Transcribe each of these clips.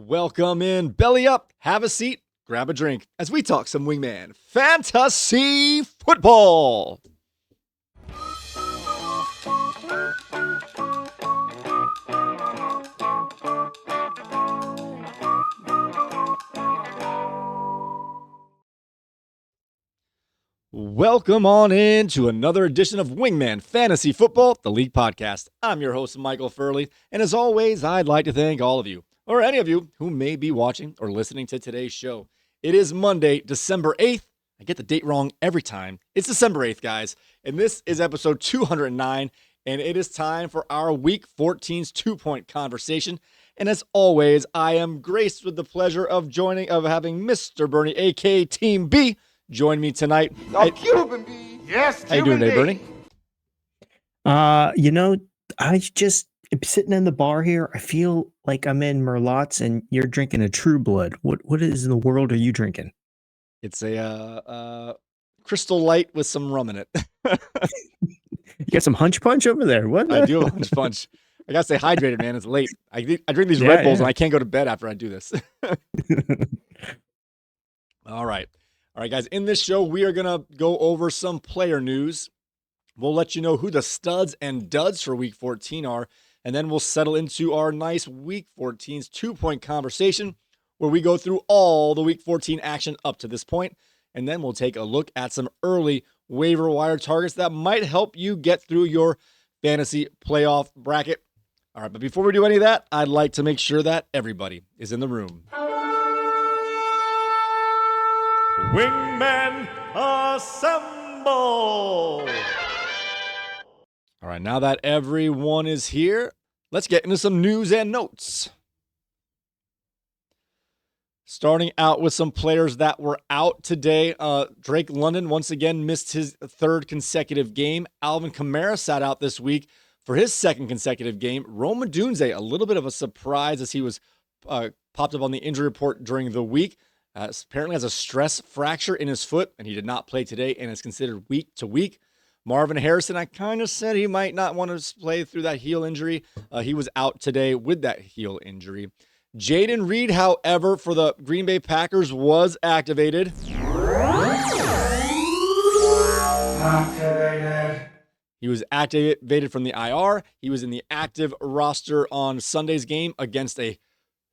Welcome in, belly up, have a seat, grab a drink as we talk some Wingman Fantasy Football. Welcome on in to another edition of Wingman Fantasy Football, the League Podcast. I'm your host, Michael Furley, and as always, I'd like to thank all of you, or any of you who may be watching or listening to today's show. It is Monday, December 8th. I get the date wrong every time. It's December 8th, guys, and this is episode 209, and it is time for our Week 14's two-point conversation. And as always, I am graced with the pleasure of having Mr. Bernie, aka Team B, join me tonight. Cuban B. Yes, how you doing today, Bernie? I just am sitting in the bar here. I feel like I'm in Merlot's and you're drinking a True Blood. What is in the world are you drinking? It's a Crystal Light with some rum in it. You got some Hunch Punch over there. What? I do have Hunch Punch. I gotta stay hydrated, man. It's late. I drink these Red Bulls and I can't go to bed after I do this. All right, guys. In this show, we are gonna go over some player news. We'll let you know who the studs and duds for Week 14 are, and then we'll settle into our nice Week 14's two-point conversation, where we go through all the Week 14 action up to this point, and then we'll take a look at some early waiver wire targets that might help you get through your fantasy playoff bracket. All right, but before we do any of that, I'd like to make sure that everybody is in the room. Wingmen assemble! All right, now that everyone is here, let's get into some news and notes. Starting out with some players that were out today. Drake London once again missed his third consecutive game. Alvin Kamara sat out this week for his second consecutive game. Rome Odunze, a little bit of a surprise as he was popped up on the injury report during the week. Apparently has a stress fracture in his foot, and he did not play today and is considered week to week. Marvin Harrison, I kind of said he might not want to play through that heel injury. He was out today with that heel injury. Jaden Reed, however, for the Green Bay Packers was activated. He was activated from the IR. He was in the active roster on Sunday's game against a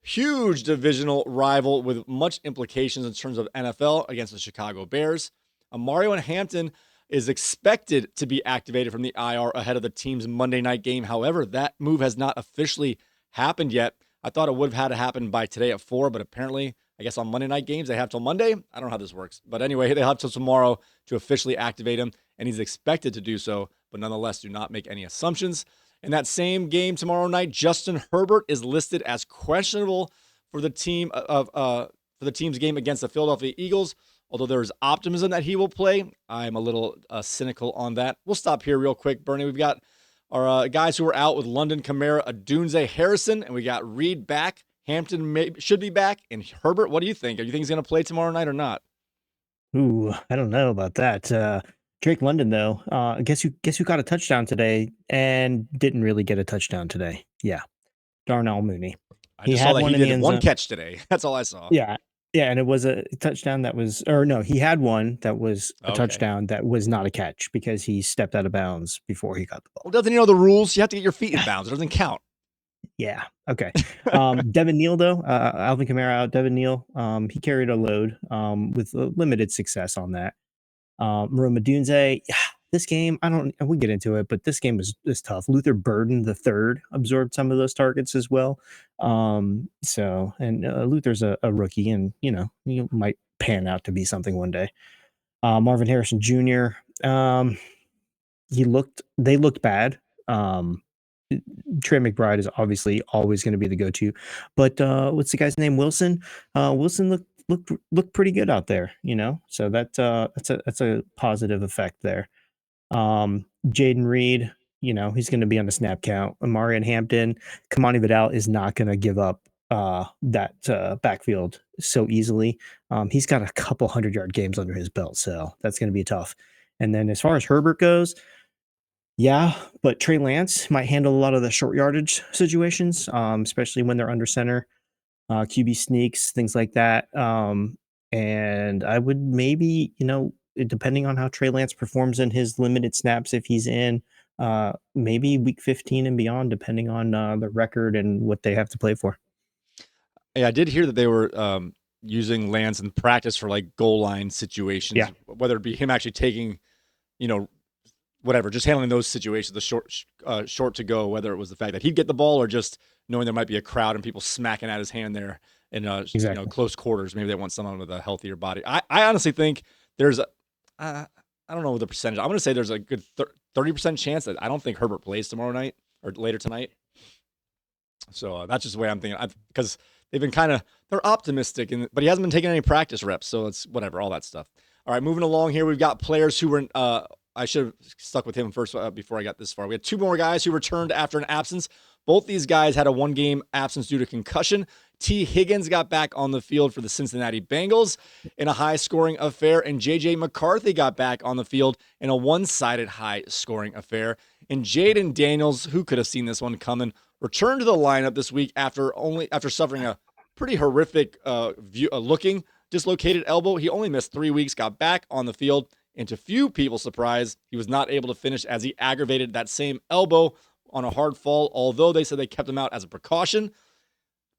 huge divisional rival with much implications in terms of NFL against the Chicago Bears. Mario and Hampton is expected to be activated from the IR ahead of the team's Monday night game. However, that move has not officially happened yet. I thought it would have had to happen by today at 4, but apparently, I guess on Monday night games, they have till Monday. I don't know how this works. But anyway, they have till tomorrow to officially activate him, and he's expected to do so. But nonetheless, do not make any assumptions. In that same game tomorrow night, Justin Herbert is listed as questionable for the team for the team's game against the Philadelphia Eagles. Although there is optimism that he will play, I'm a little cynical on that. We'll stop here real quick, Bernie. We've got our guys who are out with London, Kamara, Odunze, Harrison, and we got Reed back. Hampton should be back. And Herbert, what do you think? Do you think he's going to play tomorrow night or not? Ooh, I don't know about that. Drake London, though, guess who got a touchdown today and didn't really get a touchdown today? Yeah, Darnell Mooney. I just saw that he did one catch today. That's all I saw. Yeah, and it was a touchdown that was, or no, he had one that was a touchdown that was not a catch because he stepped out of bounds before he got the ball. Well, doesn't he know the rules? You have to get your feet in bounds. It doesn't count. Yeah. Okay. Devin Neal, though, Alvin Kamara out. Devin Neal, he carried a load with limited success on that. Rome Odunze, this game, we get into it, but this game is tough. Luther Burden the third absorbed some of those targets as well. Luther's a rookie, and he might pan out to be something one day. Marvin Harrison Jr. They looked bad. Trey McBride is obviously always going to be the go-to, but what's the guy's name? Wilson. Wilson looked pretty good out there, So that's a positive effect there. Jaden Reed, he's going to be on the snap count. Amari and Hampton, Kamani Vidal is not going to give up that backfield so easily. He's got a couple 100-yard games under his belt, so that's going to be tough. And then as far as Herbert goes, yeah, but Trey Lance might handle a lot of the short yardage situations, especially when they're under center. QB sneaks, things like that. And I would maybe, depending on how Trey Lance performs in his limited snaps, if he's in, maybe week 15 and beyond, depending on the record and what they have to play for. Yeah, I did hear that they were using Lance in practice for like goal line situations, Yeah. whether it be him actually taking, whatever, just handling those situations, the short to go, whether it was the fact that he'd get the ball or just knowing there might be a crowd and people smacking at his hand there in Exactly. close quarters. Maybe they want someone with a healthier body. I honestly think there's I don't know the percentage. I'm going to say there's a good 30% chance that I don't think Herbert plays tomorrow night or later tonight. So that's just the way I'm thinking. Because they've been they're optimistic, but he hasn't been taking any practice reps. So it's whatever, all that stuff. All right, moving along here, we've got players who were. I should have stuck with him first before I got this far. We had two more guys who returned after an absence. Both these guys had a one-game absence due to concussion. T. Higgins got back on the field for the Cincinnati Bengals in a high-scoring affair, and J.J. McCarthy got back on the field in a one-sided high-scoring affair. And Jaden Daniels, who could have seen this one coming, returned to the lineup this week after suffering a pretty horrific looking dislocated elbow. He only missed 3 weeks, got back on the field, and to few people's surprise, he was not able to finish as he aggravated that same elbow on a hard fall, although they said they kept him out as a precaution.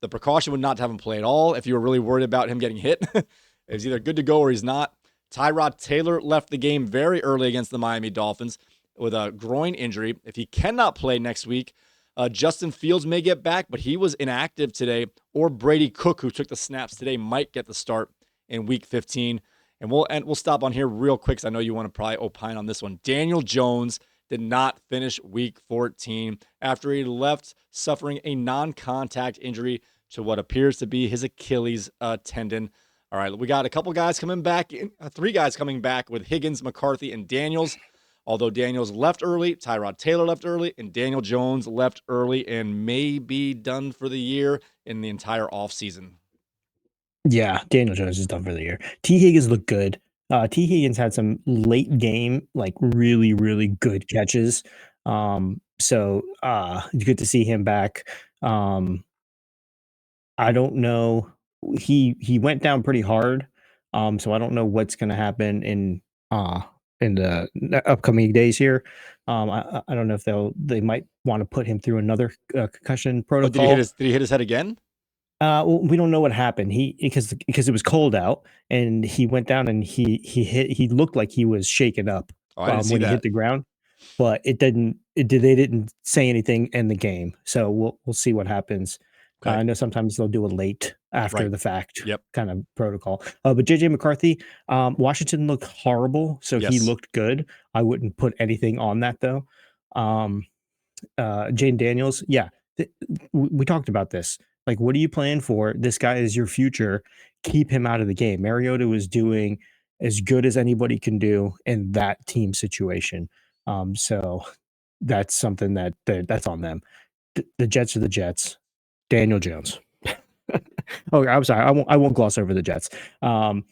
The precaution would not to have him play at all if you were really worried about him getting hit. He's either good to go or he's not. Tyrod Taylor left the game very early against the Miami Dolphins with a groin injury. If he cannot play next week, Justin Fields may get back, but he was inactive today. Or Brady Cook, who took the snaps today, might get the start in Week 15. And we'll stop on here real quick because I know you want to probably opine on this one. Daniel Jones did not finish Week 14 after he left suffering a non-contact injury to what appears to be his Achilles tendon. All right, we got a couple guys coming back, three guys coming back with Higgins, McCarthy, and Daniels. Although Daniels left early, Tyrod Taylor left early, and Daniel Jones left early and may be done for the year in the entire offseason. Yeah, Daniel Jones is done for the year. T. Higgins looked good. T. Higgins had some late game, like really, really good catches. So good to see him back. I don't know. He went down pretty hard. So I don't know what's gonna happen in the upcoming days here. I don't know if they might want to put him through another concussion Oh, protocol. did he hit his head again? Well, we don't know what happened. Because it was cold out, and he went down and he looked like he was shaken up Oh, I didn't see when he that. hit the ground, but they didn't say anything in the game. So we'll see what happens. Okay. I know sometimes they'll do a late after Right. the fact Yep. kind of protocol. But JJ McCarthy, Washington looked horrible, so he Yes. looked good. I wouldn't put anything on that though. Jane Daniels, yeah, we talked about this. Like, what are you playing for? This guy is your future. Keep him out of the game. Mariota was doing as good as anybody can do in that team situation. So that's something that's on them. The Jets are the Jets. Daniel Jones. Oh, I'm sorry. I won't gloss over the Jets. The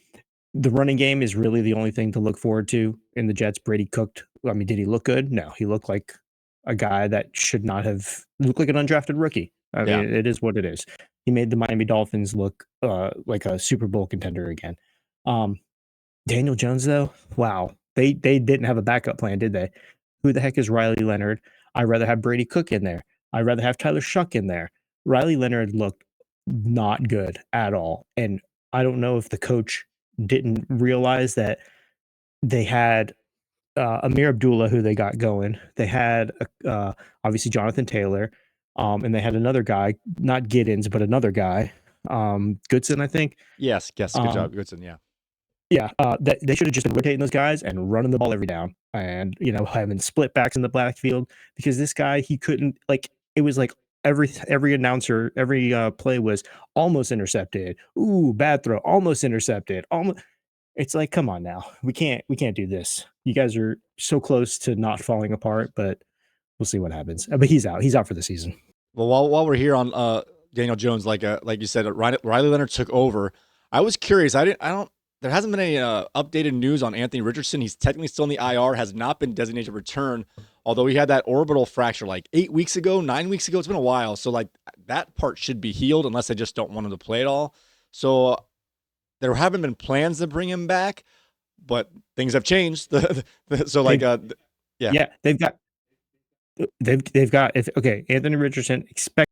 running game is really the only thing to look forward to in the Jets. Brady cooked. I mean, did he look good? No, he looked like a guy that should not have looked like an undrafted rookie. I Yeah. mean, it is what it is. He made the Miami Dolphins look like a Super Bowl contender again. Daniel Jones, though, wow, they didn't have a backup plan, did they? Who the heck is Riley Leonard? I'd rather have Brady Cook in there. I'd rather have Tyler Shuck in there. Riley Leonard looked not good at all, and I don't know if the coach didn't realize that they had Amir Abdullah, who they got going. They had obviously Jonathan Taylor, and they had another guy, not Giddens, but another guy, Goodson, I think. Yes. Good Um, job, Goodson. Yeah. yeah, that they should have just been rotating those guys and running the ball every down, and having split backs in the backfield, because this guy, he couldn't, like, it was like every announcer, every play was almost intercepted. Ooh, bad throw, almost intercepted. Almost. It's like, come on now. We can't do this. You guys are so close to not falling apart, but we'll see what happens. But he's out. He's out for the season. Well, while we're here on Daniel Jones, like you said, Riley Leonard took over. I was curious. I don't. There hasn't been any updated news on Anthony Richardson. He's technically still in the IR. Has not been designated to return. Although he had that orbital fracture like 8 weeks ago, 9 weeks ago. It's been a while. So like that part should be healed unless they just don't want him to play at all. So there haven't been plans to bring him back, but things have changed. So like, yeah, they've got if okay, Anthony Richardson expect.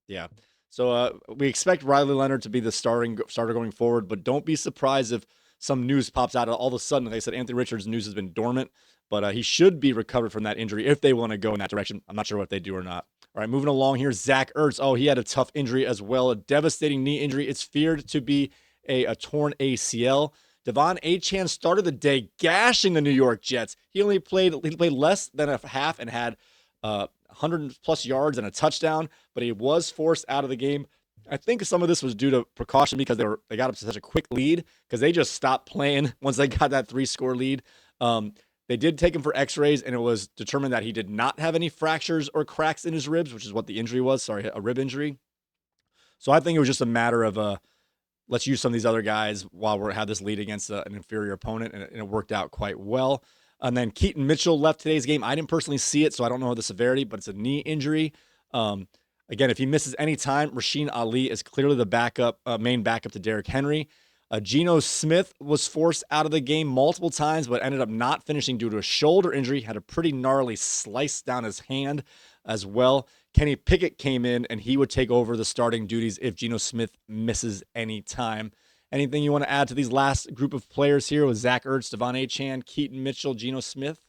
Yeah. So we expect Riley Leonard to be the starter going forward, but don't be surprised if some news pops out all of a sudden. Like I said, Anthony Richards' news has been dormant, but he should be recovered from that injury if they want to go in that direction. I'm not sure what they do or not. All right, moving along here, Zach Ertz. Oh, he had a tough injury as well, a devastating knee injury. It's feared to be a torn ACL. Devon Achane started the day gashing the New York Jets. He played less than a half and had 100 plus yards and a touchdown, but he was forced out of the game. I think some of this was due to precaution because they got up to such a quick lead because they just stopped playing once they got that 3-score lead. They did take him for x-rays, and it was determined that he did not have any fractures or cracks in his ribs, which is what the injury was. Sorry, a rib injury. So I think it was just a matter of let's use some of these other guys while we had this lead against an inferior opponent, and it worked out quite well. And then Keaton Mitchell left today's game. I didn't personally see it, so I don't know the severity, but it's a knee injury. Again, if he misses any time, Rasheen Ali is clearly the main backup to Derrick Henry. Geno Smith was forced out of the game multiple times, but ended up not finishing due to a shoulder injury. Had a pretty gnarly slice down his hand as well. Kenny Pickett came in, and he would take over the starting duties if Geno Smith misses any time. Anything you want to add to these last group of players here with Zach Ertz, Devon Achane, Keaton Mitchell, Geno Smith?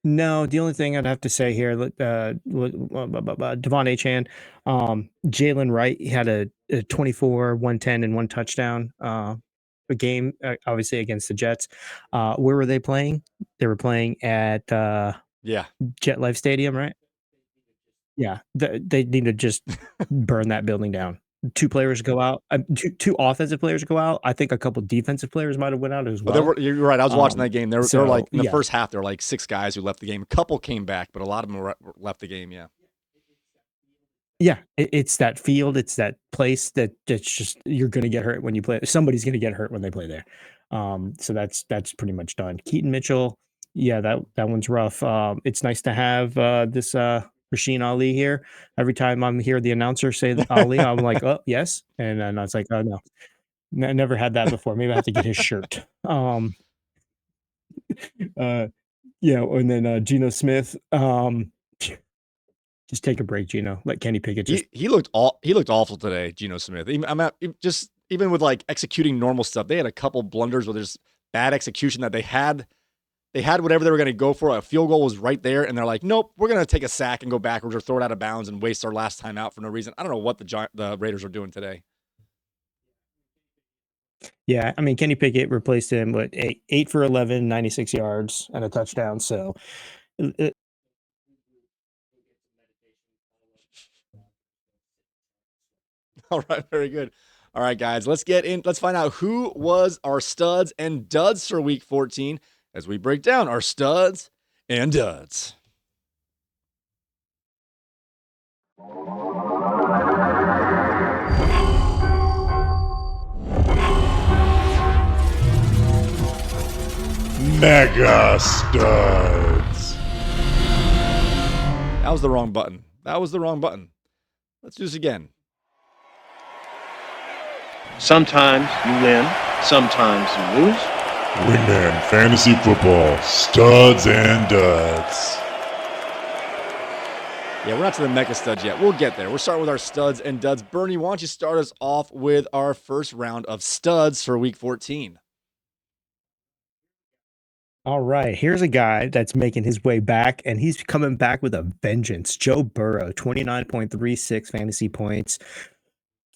No, the only thing I'd have to say here, Devon Achane, Jalen Wright, he had a 24, 110, and 1 touchdown a game, obviously against the Jets. Where were they playing? They were playing at Jet Life Stadium, right? Yeah, they need to just burn that building down. 2 players go out, 2 offensive players go out. I think a couple defensive players might have went out as well. You're right. I was watching that game. There were like in the yeah. first half, there were like 6 guys who left the game. A couple came back, but a lot of them left the game. Yeah. Yeah, it's that field, it's that place that's just you're gonna get hurt when you play. Somebody's gonna get hurt when they play there. So that's pretty much done. Keaton Mitchell, yeah, that one's rough. It's nice to have this Rasheen Ali here. Every time I'm hear the announcer say that Ali, I'm like, oh yes, and then I was like, oh no, never had that before. Maybe I have to get his shirt. Yeah, and then Geno Smith. Just take a break, Geno. Let Kenny Pickett just. He looked awful today, Geno Smith. Even with like executing normal stuff, they had a couple blunders where there's bad execution that they had whatever they were going to go for. A field goal was right there, and they're like, nope, we're going to take a sack and go backwards or throw it out of bounds and waste our last time out for no reason. I don't know what the Raiders are doing today. Yeah, I mean, Kenny Pickett replaced him with 8 for 11, 96 yards, and a touchdown. So. All right, very good. All right, guys, let's get in. Let's find out who was our studs and duds for Week 14 as we break down our studs and duds. Mega studs. That was the wrong button. Let's do this again. Sometimes you win, sometimes you lose. Wingman Fantasy Football, studs and duds. Yeah, we're not to the mega studs yet. We'll get there. We're starting with our studs and duds. Bernie, why don't you start us off with our first round of studs for Week 14? All right, here's a guy that's making his way back, and he's coming back with a vengeance. Joe Burrow, 29.36 fantasy points,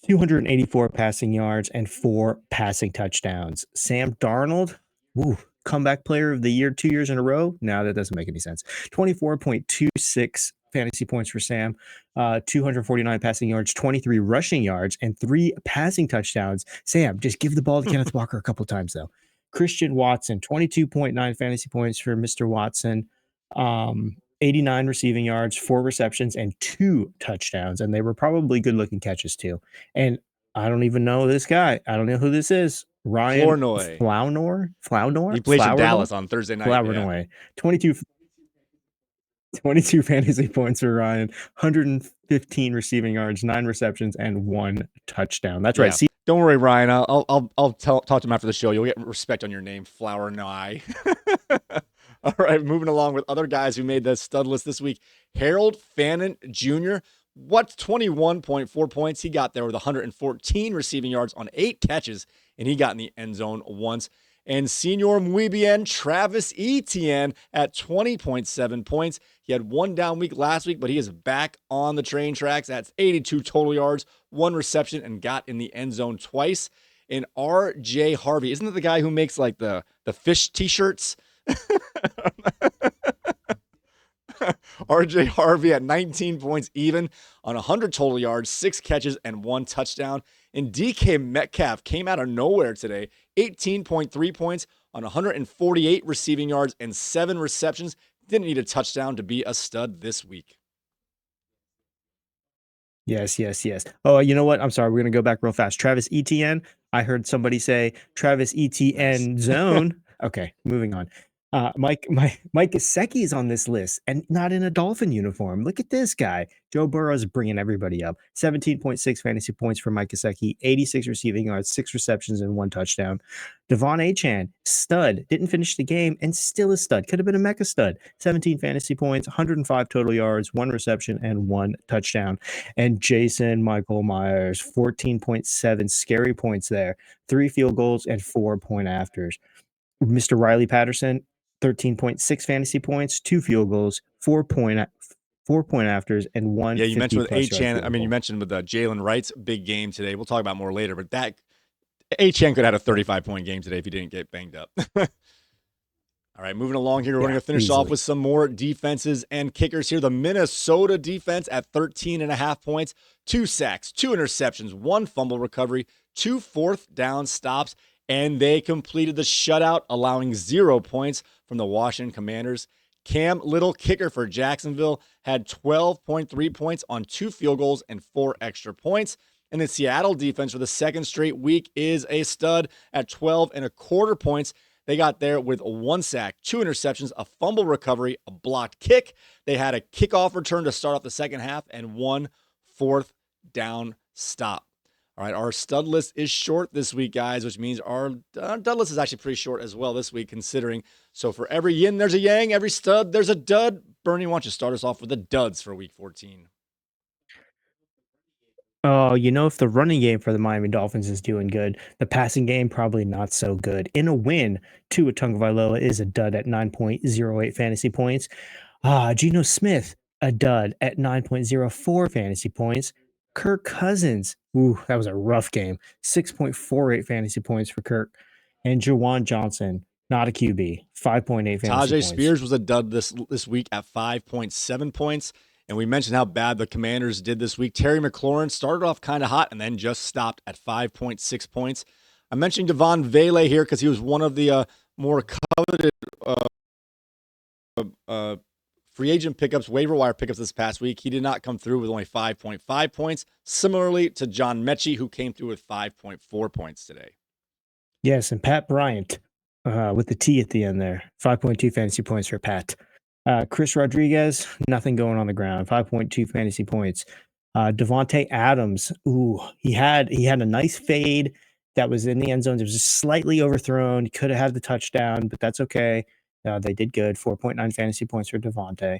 284 passing yards, and 4 passing touchdowns. Sam Darnold, comeback player of the year 2 years in a row. Now that doesn't make any sense. 24.26 fantasy points for Sam, 249 passing yards, 23 rushing yards, and 3 passing touchdowns. Sam, just give the ball to Kenneth Walker a couple times, though. Christian Watson, 22.9 fantasy points for Mr. Watson. 89 receiving yards, 4 receptions, and 2 touchdowns. And they were probably good-looking catches too. And I don't even know this guy. I don't know who this is. Ryan Flournoy. Flournoy. He plays for Dallas on Thursday night. Flournoy. 22 fantasy points for Ryan, 115 receiving yards, 9 receptions, and 1 touchdown. That's right. Yeah. Don't worry, Ryan. I'll talk to him after the show. You'll get respect on your name, Flower Nye. All right, moving along with other guys who made the stud list this week. Harold Fannin Jr. What 21.4 points? He got there with 114 receiving yards on 8 catches, and he got in the end zone once. And Senior Muy Bien, Travis Etienne at 20.7 points. He had one down week last week, but he is back on the train tracks. That's 82 total yards, 1 reception, and got in the end zone twice. And R.J. Harvey, isn't that the guy who makes like the fish t-shirts? R.J. Harvey at 19 points even on 100 total yards, 6 catches, and 1 touchdown. And DK Metcalf came out of nowhere today, 18.3 points on 148 receiving yards and 7 receptions. Didn't need a touchdown to be a stud this week. Yes. Oh, you know what? I'm sorry. We're going to go back real fast. Travis Etienne. I heard somebody say Travis Etienne zone. Okay, moving on. Mike Gesicki is on this list and not in a Dolphin uniform. Look at this guy. Joe Burrow's bringing everybody up. 17.6 fantasy points for Mike Gesicki, 86 receiving yards, 6 receptions, and 1 touchdown. Devon Achane, stud, didn't finish the game and still a stud. Could have been a mecca stud. 17 fantasy points, 105 total yards, 1 reception, and 1 touchdown. And Jason Michael Myers, 14.7 scary points there, 3 field goals and 4 point afters. Mr. Riley Patterson, 13.6 fantasy points, 2 field goals, 4 point afters, and 1. Yeah, you mentioned with Achane. I mean, you mentioned with Jalen Wright's big game today. We'll talk about more later, but that Achane could have had a 35-point game today if he didn't get banged up. All right, moving along here. We're going to finish off with some more defenses and kickers here. The Minnesota defense at 13.5 points, 2 sacks, 2 interceptions, 1 fumble recovery, 2 fourth down stops, and they completed the shutout, allowing 0 points from the Washington Commanders. Cam Little, kicker for Jacksonville, had 12.3 points on 2 field goals and 4 extra points. And the Seattle defense for the second straight week is a stud at 12.25 points. They got there with 1 sack, 2 interceptions, a fumble recovery, a blocked kick. They had a kickoff return to start off the second half and 1 fourth down stop. All right, our stud list is short this week, guys, which means our dud list is actually pretty short as well this week, considering. So for every yin, there's a yang. Every stud, there's a dud. Bernie, why don't you start us off with the duds for week 14? Oh, if the running game for the Miami Dolphins is doing good, the passing game probably not so good. In a win, Tua Tagovailoa is a dud at 9.08 fantasy points. Geno Smith, a dud at 9.04 fantasy points. Kirk Cousins, that was a rough game. 6.48 fantasy points for Kirk. And Jawan Johnson, not a QB, 5.8 fantasy points. Tajay Spears was a dud this week at 5.7 points. And we mentioned how bad the Commanders did this week. Terry McLaurin started off kind of hot and then just stopped at 5.6 points. I'm mentioning Devon Vele here because he was one of the more coveted free agent pickups, waiver wire pickups this past week. He did not come through with only 5.5 points, similarly to John Mechie, who came through with 5.4 points today. Yes, and Pat Bryant with the T at the end there, 5.2 fantasy points for Pat. Chris Rodriguez, nothing going on the ground, 5.2 fantasy points. Devontae Adams, he had a nice fade that was in the end zone. It was just slightly overthrown. He could have had the touchdown, but that's okay. They did good, 4.9 fantasy points for Devontae.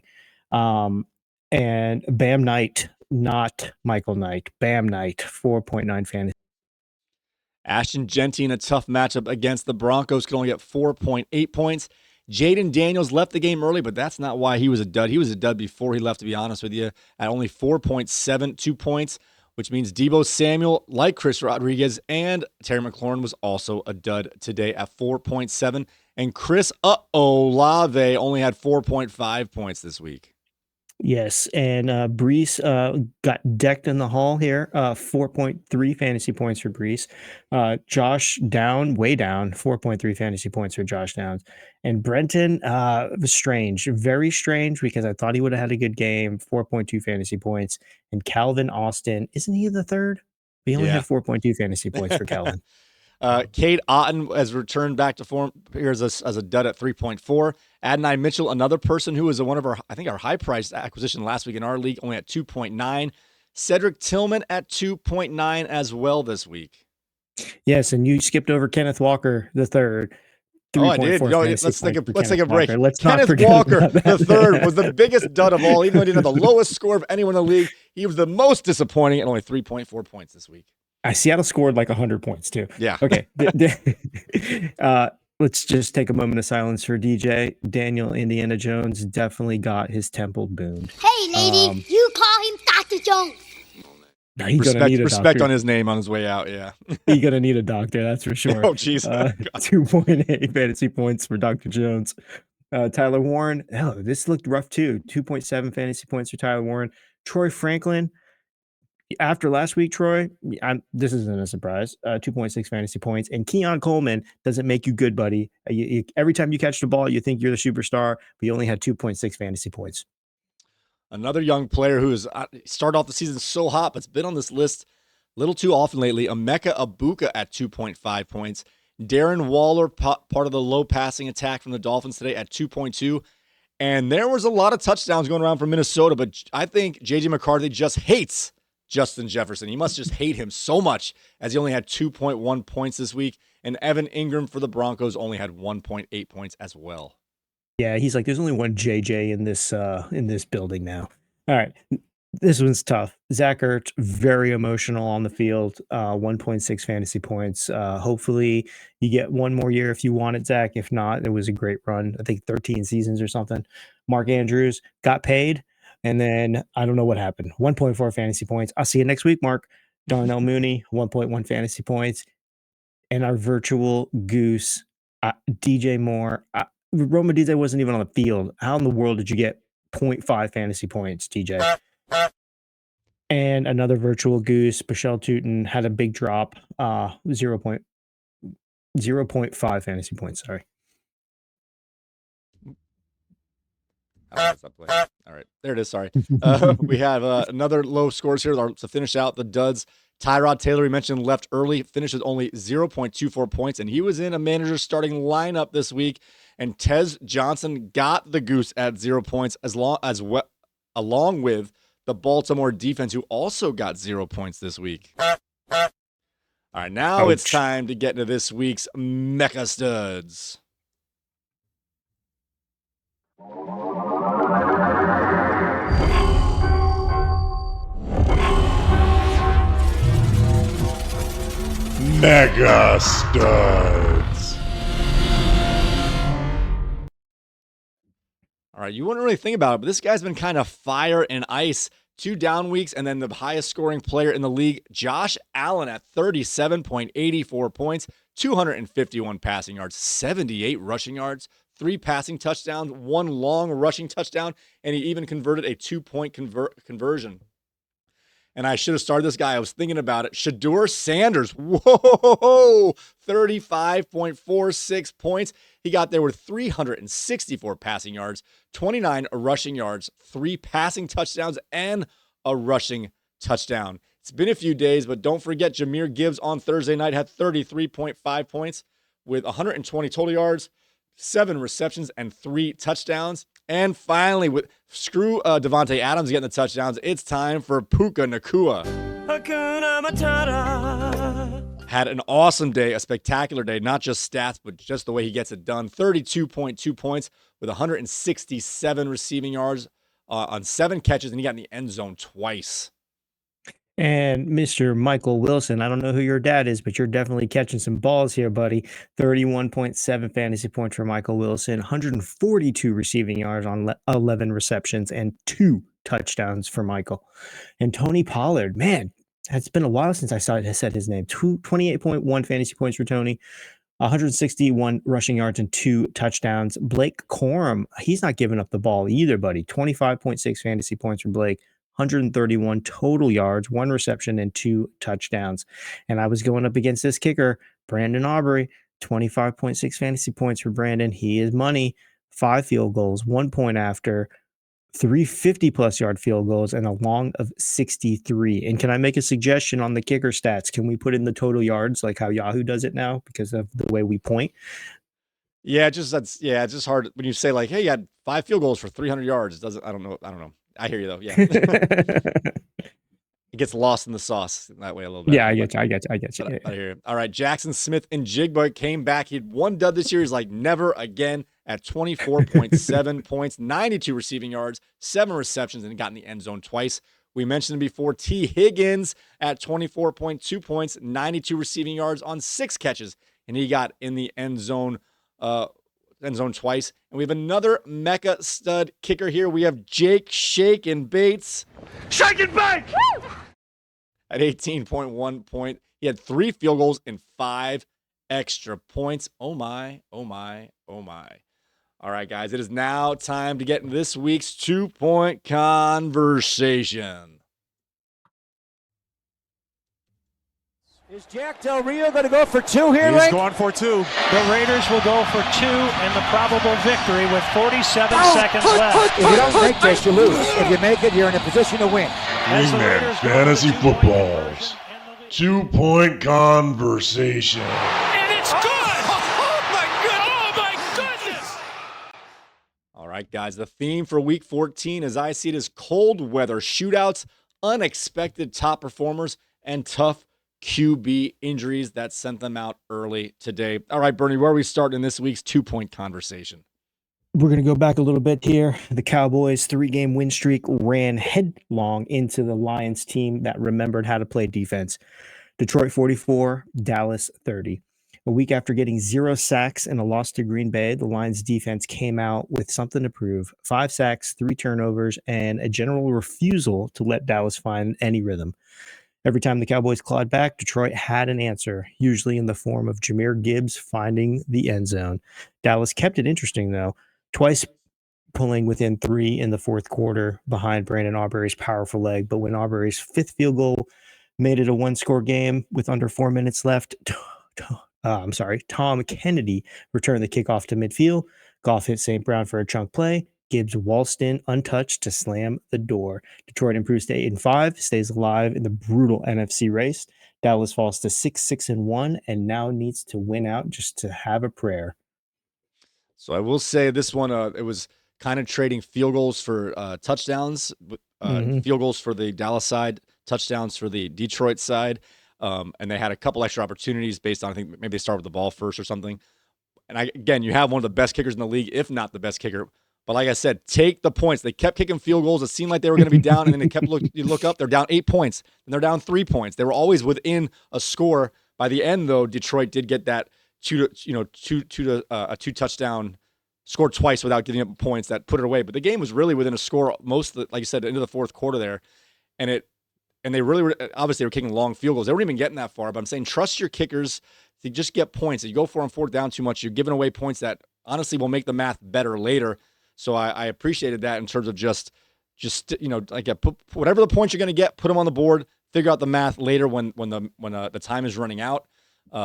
And Bam Knight, not Michael Knight, Bam Knight, 4.9 fantasy. Ashton Genty in a tough matchup against the Broncos could only get 4.8 points. Jaden Daniels left the game early, but that's not why he was a dud. He was a dud before he left, to be honest with you, at only 4.72 points, which means Deebo Samuel, like Chris Rodriguez and Terry McLaurin, was also a dud today at 4.7. And Chris Olave only had 4.5 points this week. Yes, and Brees got decked in the hall here. 4.3 fantasy points for Brees. Josh down, way down. 4.3 fantasy points for Josh Downs. And Brenton was strange, very strange, because I thought he would have had a good game. 4.2 fantasy points. And Calvin Austin, isn't he the third? We only Yeah. had 4.2 fantasy points for Calvin. Cade Otton has returned back to form here as a dud at 3.4. Adonai Mitchell, another person who was one of our high-priced acquisition last week in our league, only at 2.9. Cedric Tillman at 2.9 as well this week. Yes, and you skipped over Kenneth Walker the third. Oh, I did. 3.4 Let's take a Kenneth break. Walker. Let's not Kenneth forget Walker, about that. the third, was the biggest dud of all. Even though he didn't have the lowest score of anyone in the league, he was the most disappointing at only 3.4 points this week. Seattle scored like 100 points too. Yeah. Okay. Let's just take a moment of silence for DJ. Daniel Indiana Jones definitely got his temple boomed. Hey, lady, you call him Dr. Jones. Now he's gonna need a Respect doctor. on his name on his way out. Yeah. He's gonna need a doctor, that's for sure. Oh, jeez. 2.8 fantasy points for Dr. Jones. Tyler Warren. Oh, this looked rough too. 2.7 fantasy points for Tyler Warren. Troy Franklin. After last week, Troy, this isn't a surprise. 2.6 fantasy points. And Keon Coleman doesn't make you good, buddy. Every time you catch the ball, you think you're the superstar, but you only had 2.6 fantasy points. Another young player who has started off the season so hot, but's been on this list a little too often lately. Emeka Abuka at 2.5 points. Darren Waller, part of the low passing attack from the Dolphins today at 2.2. And there was a lot of touchdowns going around from Minnesota, but I think J.J. McCarthy just hates Justin Jefferson. He must just hate him so much, as he only had 2.1 points this week. And Evan Ingram for the Broncos only had 1.8 points as well. Yeah, he's like, there's only one JJ in this building now. All right. This one's tough. Zach Ertz, very emotional on the field. 1.6 fantasy points. Hopefully you get one more year if you want it, Zach. If not, it was a great run. I think 13 seasons or something. Mark Andrews got paid, and then I don't know what happened. 1.4 fantasy points. I'll see you next week, Mark. Darnell Mooney, 1.1 fantasy points. And our virtual goose, DJ Moore. Roma DJ wasn't even on the field. How in the world did you get 0.5 fantasy points, DJ? And another virtual goose, Michelle Tootin, had a big drop, 0.5 fantasy points. Sorry. All right, there it is. Sorry. We have another low scores here to finish out the duds. Tyrod Taylor, we mentioned, left early, finished with only 0.24 points, and he was in a manager's starting lineup this week. And Tez Johnson got the goose at 0 points, along with the Baltimore defense, who also got 0 points this week. All right, now it's time to get into this week's Mecha Studs. Mega Studs. All right, you wouldn't really think about it, but this guy's been kind of fire and ice. 2 down weeks, and then the highest scoring player in the league, Josh Allen, at 37.84 points, 251 passing yards, 78 rushing yards, 3 passing touchdowns, 1 long rushing touchdown, and he even converted a 2-point conversion. And I should have started this guy. I was thinking about it. Shedeur Sanders, whoa, 35.46 points. He got there with 364 passing yards, 29 rushing yards, 3 passing touchdowns, and a rushing touchdown. It's been a few days, but don't forget Jahmyr Gibbs on Thursday night had 33.5 points with 120 total yards, 7 receptions, and 3 touchdowns. And finally, with Devontae Adams getting the touchdowns, it's time for Puka Nacua. Hakuna Matata. Had an awesome day, a spectacular day, not just stats, but just the way he gets it done. 32.2 points with 167 receiving yards on 7 catches, and he got in the end zone twice. And Mr. Michael Wilson, I don't know who your dad is, but you're definitely catching some balls here, buddy. 31.7 fantasy points for Michael Wilson, 142 receiving yards on 11 receptions, and 2 touchdowns for Michael. And Tony Pollard, man, it's been a while since I said his name. 28.1 fantasy points for Tony, 161 rushing yards and 2 touchdowns. Blake Corum, he's not giving up the ball either, buddy. 25.6 fantasy points from Blake, 131 total yards, 1 reception, and 2 touchdowns. And I was going up against this kicker, Brandon Aubrey, 25.6 fantasy points for Brandon. He is money, 5 field goals, 1 point after, 3 50-plus yard field goals, and a long of 63. And can I make a suggestion on the kicker stats? Can we put in the total yards like how Yahoo does it now because of the way we point? Yeah, it's just hard when you say like, hey, you had 5 field goals for 300 yards. It doesn't. I don't know. I hear you though. Yeah, it gets lost in the sauce that way a little bit. Yeah, I get you. But I hear you. All right, Jackson Smith and Jigba came back. He had 1 dud this year. He's like never again at 24.7 points, 92 receiving yards, 7 receptions, and got in the end zone twice. We mentioned him before. T. Higgins at 24.2 points, 92 receiving yards on 6 catches, and he got in the end zone twice. And we have another Mecca stud kicker here. We have Jake Shake and Bates. Shake and bake! At 18.1 point. He had 3 field goals and 5 extra points. Oh my, oh my, oh my. All right, guys, it is now time to get in this week's 2-point conversation. Is Jack Del Rio going to go for 2 here, He's Link? going for 2. The Raiders will go for 2 and the probable victory with 47 seconds left. If you don't make this, you lose. If you make it, you're in a position to win. As the Wingman Raiders go Fantasy for 2 Footballs. 2-point conversation. And it's good! Oh my goodness! All right, guys, the theme for week 14, as I see it, is cold weather shootouts, unexpected top performers, and tough QB injuries that sent them out early today. All right, Bernie, where are we starting in this week's 2-point conversation? We're going to go back a little bit here. The Cowboys' 3-game win streak ran headlong into the Lions team that remembered how to play defense. Detroit 44, Dallas 30. A week after getting 0 sacks and a loss to Green Bay, the Lions defense came out with something to prove. 5 sacks, 3 turnovers, and a general refusal to let Dallas find any rhythm. Every time the Cowboys clawed back, Detroit had an answer, usually in the form of Jahmyr Gibbs finding the end zone. Dallas kept it interesting, though, twice pulling within 3 in the fourth quarter behind Brandon Aubrey's powerful leg. But when Aubrey's 5th field goal made it a 1-score game with under 4 minutes left, Tom Kennedy returned the kickoff to midfield. Goff hit St. Brown for a chunk play. Gibbs waltzed in untouched to slam the door. Detroit improves to 8-5, stays alive in the brutal NFC race. Dallas falls to 6-1, and now needs to win out just to have a prayer. So I will say this one, it was kind of trading field goals for touchdowns, field goals for the Dallas side, touchdowns for the Detroit side. And they had a couple extra opportunities based on, I think maybe they start with the ball first or something. And again, you have one of the best kickers in the league, if not the best kicker. But like I said, take the points. They kept kicking field goals. It seemed like they were going to be down, and then they kept you look up, they're down 8 points, and they're down 3 points. They were always within a score. By the end, though, Detroit did get that two touchdown, scored twice without giving up points that put it away. But the game was really within a score most of the, like you said, into the fourth quarter there, and they really were, obviously they were kicking long field goals. They weren't even getting that far. But I'm saying trust your kickers to just get points. If you go for on 4th down too much, you're giving away points that honestly will make the math better later. So I appreciated that in terms of just put whatever the points you're going to get, put them on the board. Figure out the math later when the time is running out.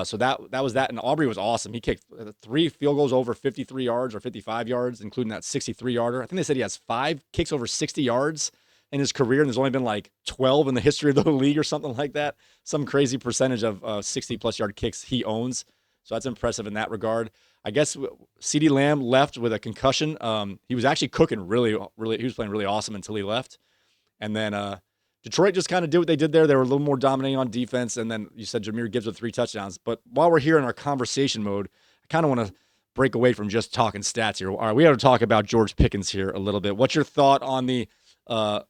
So that was that. And Aubrey was awesome. He kicked 3 field goals over 53 yards or 55 yards, including that 63-yarder. I think they said he has 5 kicks over 60 yards in his career, and there's only been like 12 in the history of the league or something like that. Some crazy percentage of 60-plus yard kicks he owns. So that's impressive in that regard. I guess CeeDee Lamb left with a concussion. He was actually cooking really, he was playing really awesome until he left. And then Detroit just kind of did what they did there. They were a little more dominating on defense. And then you said Jahmyr Gibbs with 3 touchdowns. But while we're here in our conversation mode, I kind of want to break away from just talking stats here. All right, we got to talk about George Pickens here a little bit. What's your thought on the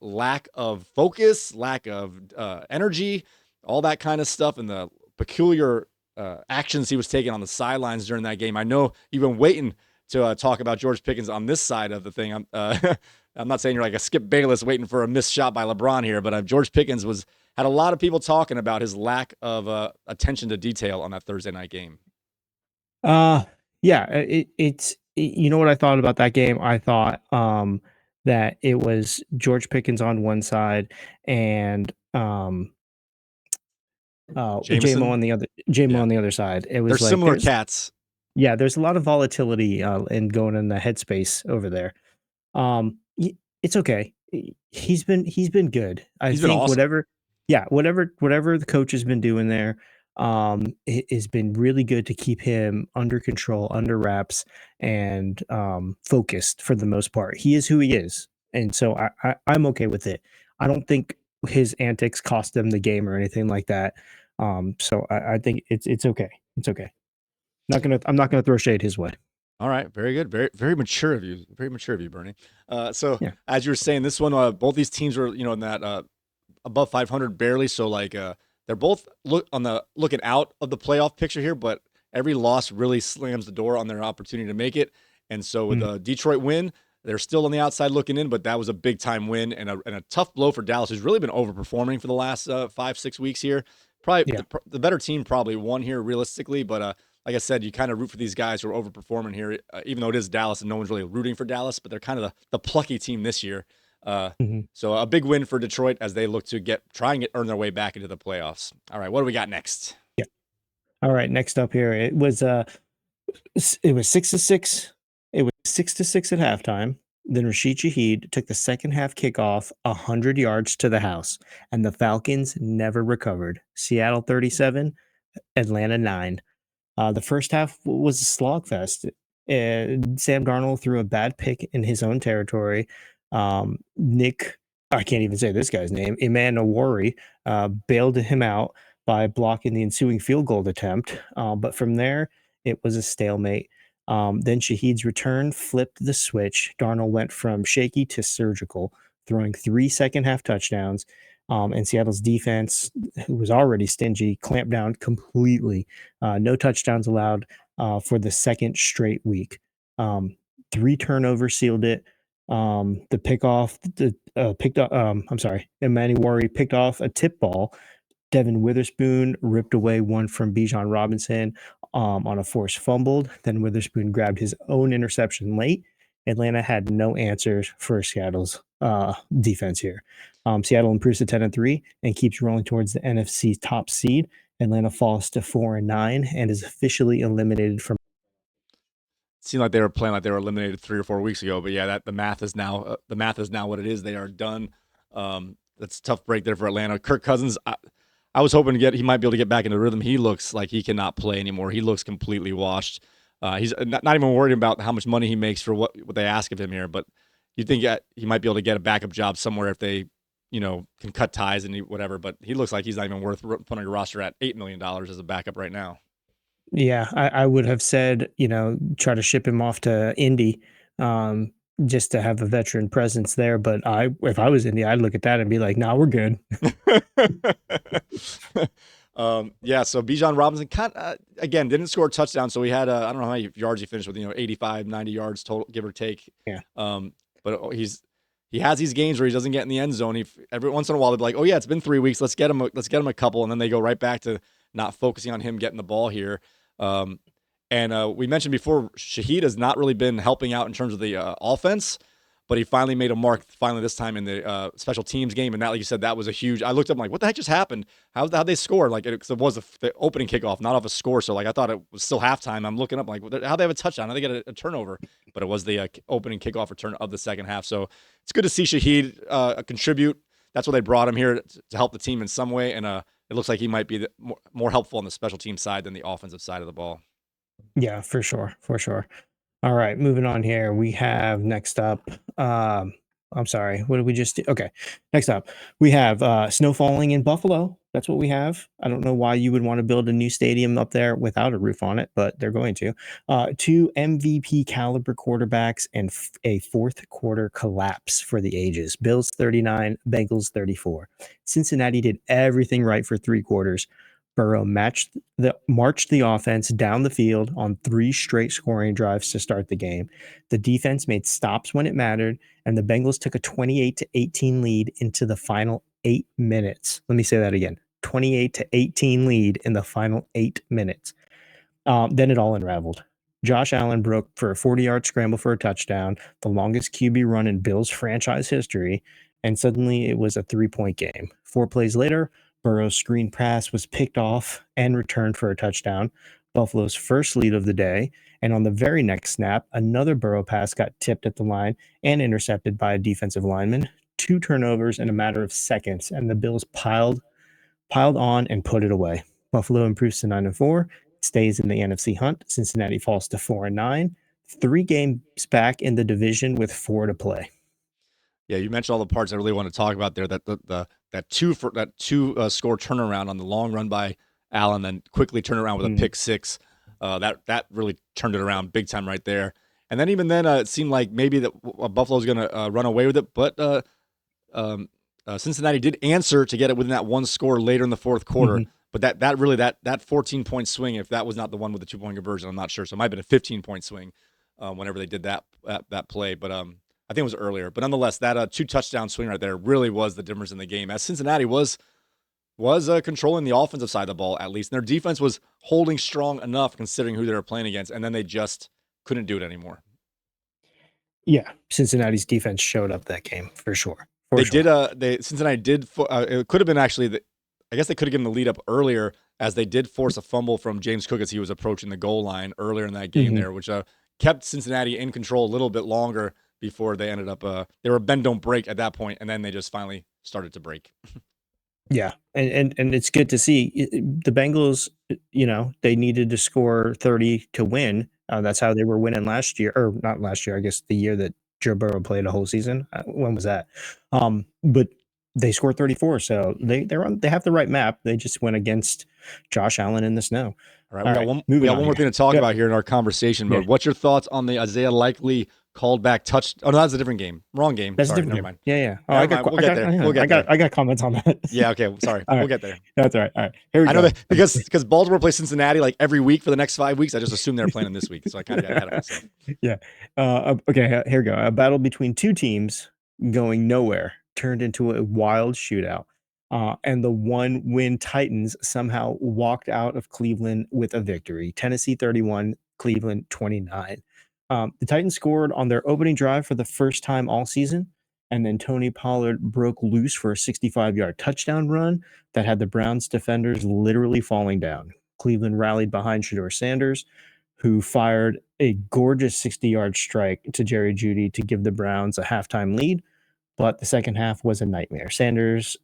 lack of focus, lack of energy, all that kind of stuff, and the peculiar actions he was taking on the sidelines during that game? I know you've been waiting to talk about George Pickens on this side of the thing. I'm not saying you're like a Skip Bayless waiting for a missed shot by LeBron here, but George Pickens had a lot of people talking about his lack of attention to detail on that Thursday night game. Yeah, it's you know what I thought about that game? I thought that it was George Pickens on one side and JMO Jameson. on the other JMO Yeah, on the other side. It they're was like similar cats. there's a lot of volatility in going in the headspace over there. It's okay. He's been good. I He's been think awesome. whatever the coach has been doing there, it has been really good to keep him under control, under wraps, and focused for the most part. He is who he is, and so I'm okay with it. I don't think his antics cost them the game or anything like that. So I think it's okay. It's okay. I'm not gonna throw shade his way. All right, very good, very mature of you, very mature of you, Bernie. So Yeah. as you were saying, this one, both these teams were, in that above 500 barely. So like, they're both looking out of the playoff picture here, but every loss really slams the door on their opportunity to make it. And so with Mm, a Detroit win, they're still on the outside looking in, but that was a big time win and a tough blow for Dallas, who's really been overperforming for the last 5-6 weeks here. Probably yeah. the better team probably won here realistically, but like I said, you kind of root for these guys who are overperforming here, even though it is Dallas and no one's really rooting for Dallas, but they're kind of the plucky team this year. Uh, Mhm. so a big win for Detroit as they look to try and earn their way back into the playoffs. All right, what do we got next? Yeah. All right. Next up here, it was 6-6. It was 6-6 at halftime. Then Rashid Shaheed took the second half kickoff 100 yards to the house, and the Falcons never recovered. Seattle 37, Atlanta 9. The first half was a slogfest. Sam Darnold threw a bad pick in his own territory. Nick, I can't even say this guy's name, Emmanuel bailed him out by blocking the ensuing field goal attempt. But from there, it was a stalemate. Then Shaheed's return flipped the switch. Darnold went from shaky to surgical, throwing 3 second half touchdowns. And Seattle's defense, who was already stingy, clamped down completely. No touchdowns allowed for the second straight week. 3 turnovers sealed it. The pickoff, picked up. I'm sorry, Emmanuel picked off a tip ball. Devin Witherspoon ripped away one from Bijan Robinson on a forced fumbled. Then Witherspoon grabbed his own interception late. Atlanta had no answers for Seattle's defense here. Seattle improves to 10-3 and keeps rolling towards the NFC top seed. Atlanta falls to 4-9 and is officially eliminated from. It seemed like they were playing like they were eliminated 3 or 4 weeks ago, but yeah, that the math is now what it is. They are done. That's a tough break there for Atlanta. Kirk Cousins, I was hoping he might be able to get back into rhythm. He looks like he cannot play anymore. He looks completely washed. He's not even worried about how much money he makes for what they ask of him here, but you think he might be able to get a backup job somewhere if they, can cut ties and whatever. But he looks like he's not even worth putting on your roster at $8 million as a backup right now. Yeah, I would have said, try to ship him off to Indy, um, just to have a veteran presence there. But if I was Indy, I'd look at that and be like, "Nah, we're good." Yeah, so Bijan Robinson again didn't score a touchdown, so he had I don't know how many yards he finished with, 85, 90 yards total, give or take. Yeah. But he has these games where he doesn't get in the end zone. Every once in a while they'll be like, "Oh yeah, it's been 3 weeks. Let's get him a couple," and then they go right back to not focusing on him getting the ball here. And we mentioned before, Shaheed has not really been helping out in terms of the offense, but he finally made a mark this time in the special teams game. And that, like you said, that was a huge. I looked up, I'm like, what the heck just happened? How'd they score? Like it was the opening kickoff, not off a score. So like I thought it was still halftime. I'm looking up like, how they have a touchdown? How they get a turnover? But it was the opening kickoff return of the second half. So it's good to see Shaheed contribute. That's what they brought him here to help the team in some way. And it looks like he might be more helpful on the special team side than the offensive side of the ball. Yeah, for sure, for sure. All right, moving on here. We have next up. I'm sorry. What did we just do? Okay, next up we have snow falling in Buffalo. That's what we have. I don't know why you would want to build a new stadium up there without a roof on it, but they're going to. Two MVP caliber quarterbacks and a fourth quarter collapse for the ages. Bills 39, Bengals 34. Cincinnati did everything right for 3 quarters. Burrow marched the offense down the field on 3 straight scoring drives to start the game. The defense made stops when it mattered, and the Bengals took a 28-18 lead into the final 8 minutes. Let me say that again. 28-18 lead in the final 8 minutes. Then it all unraveled. Josh Allen broke for a 40-yard scramble for a touchdown, the longest QB run in Bills franchise history, and suddenly it was a 3-point game. 4 plays later, Burrow's screen pass was picked off and returned for a touchdown, Buffalo's first lead of the day, and on the very next snap, another Burrow pass got tipped at the line and intercepted by a defensive lineman. 2 turnovers in a matter of seconds, and the Bills piled on and put it away. Buffalo improves to 9-4, stays in the NFC hunt. Cincinnati falls to 4-9, 3 games back in the division with 4 to play. Yeah, you mentioned all the parts I really want to talk about there. That two score turnaround on the long run by Allen, then quickly turn around with a pick six. That really turned it around big time right there. And then even then, it seemed like maybe that Buffalo's going to run away with it, but Cincinnati did answer to get it within that one score later in the fourth quarter. But that 14-point swing, if that was not the one with the 2-point conversion, I'm not sure. So it might have been a 15-point swing whenever they did that play. But I think it was earlier. But nonetheless, that 2-touchdown swing right there really was the difference in the game, as Cincinnati was controlling the offensive side of the ball at least. And their defense was holding strong enough considering who they were playing against, and then they just couldn't do it anymore. Yeah, Cincinnati's defense showed up that game for sure. Cincinnati did. It could have been actually. I guess they could have given the lead up earlier, as they did force a fumble from James Cook as he was approaching the goal line earlier in that game there, which kept Cincinnati in control a little bit longer before they ended up. They were bend don't break at that point, and then they just finally started to break. Yeah, and it's good to see the Bengals. They needed to score 30 to win. That's how they were winning last year, or not last year. I guess the year that Joe Burrow played a whole season. When was that? But they scored 34, so they have the right map. They just went against Josh Allen in the snow. All right, we got one more thing to talk about here in our conversation mode. What's your thoughts on the Isaiah Likely called back touch? Oh no, that's a different game. Wrong game. That's sorry, a different never game. mind. Yeah. Oh, We'll get there. I got comments on that. Yeah. Okay. Sorry. We'll get there. That's all right. All right. Here we go. I know that because Baltimore plays Cincinnati like every week for the next 5 weeks. I just assumed they were playing them this week, so I kind of got ahead of myself. Yeah. Okay. Here we go. A battle between 2 teams going nowhere turned into a wild shootout. And the 1-win Titans somehow walked out of Cleveland with a victory. Tennessee 31, Cleveland 29. The Titans scored on their opening drive for the first time all season, and then Tony Pollard broke loose for a 65-yard touchdown run that had the Browns defenders literally falling down. Cleveland rallied behind Shedeur Sanders, who fired a gorgeous 60-yard strike to Jerry Jeudy to give the Browns a halftime lead. But the second half was a nightmare. A Sanders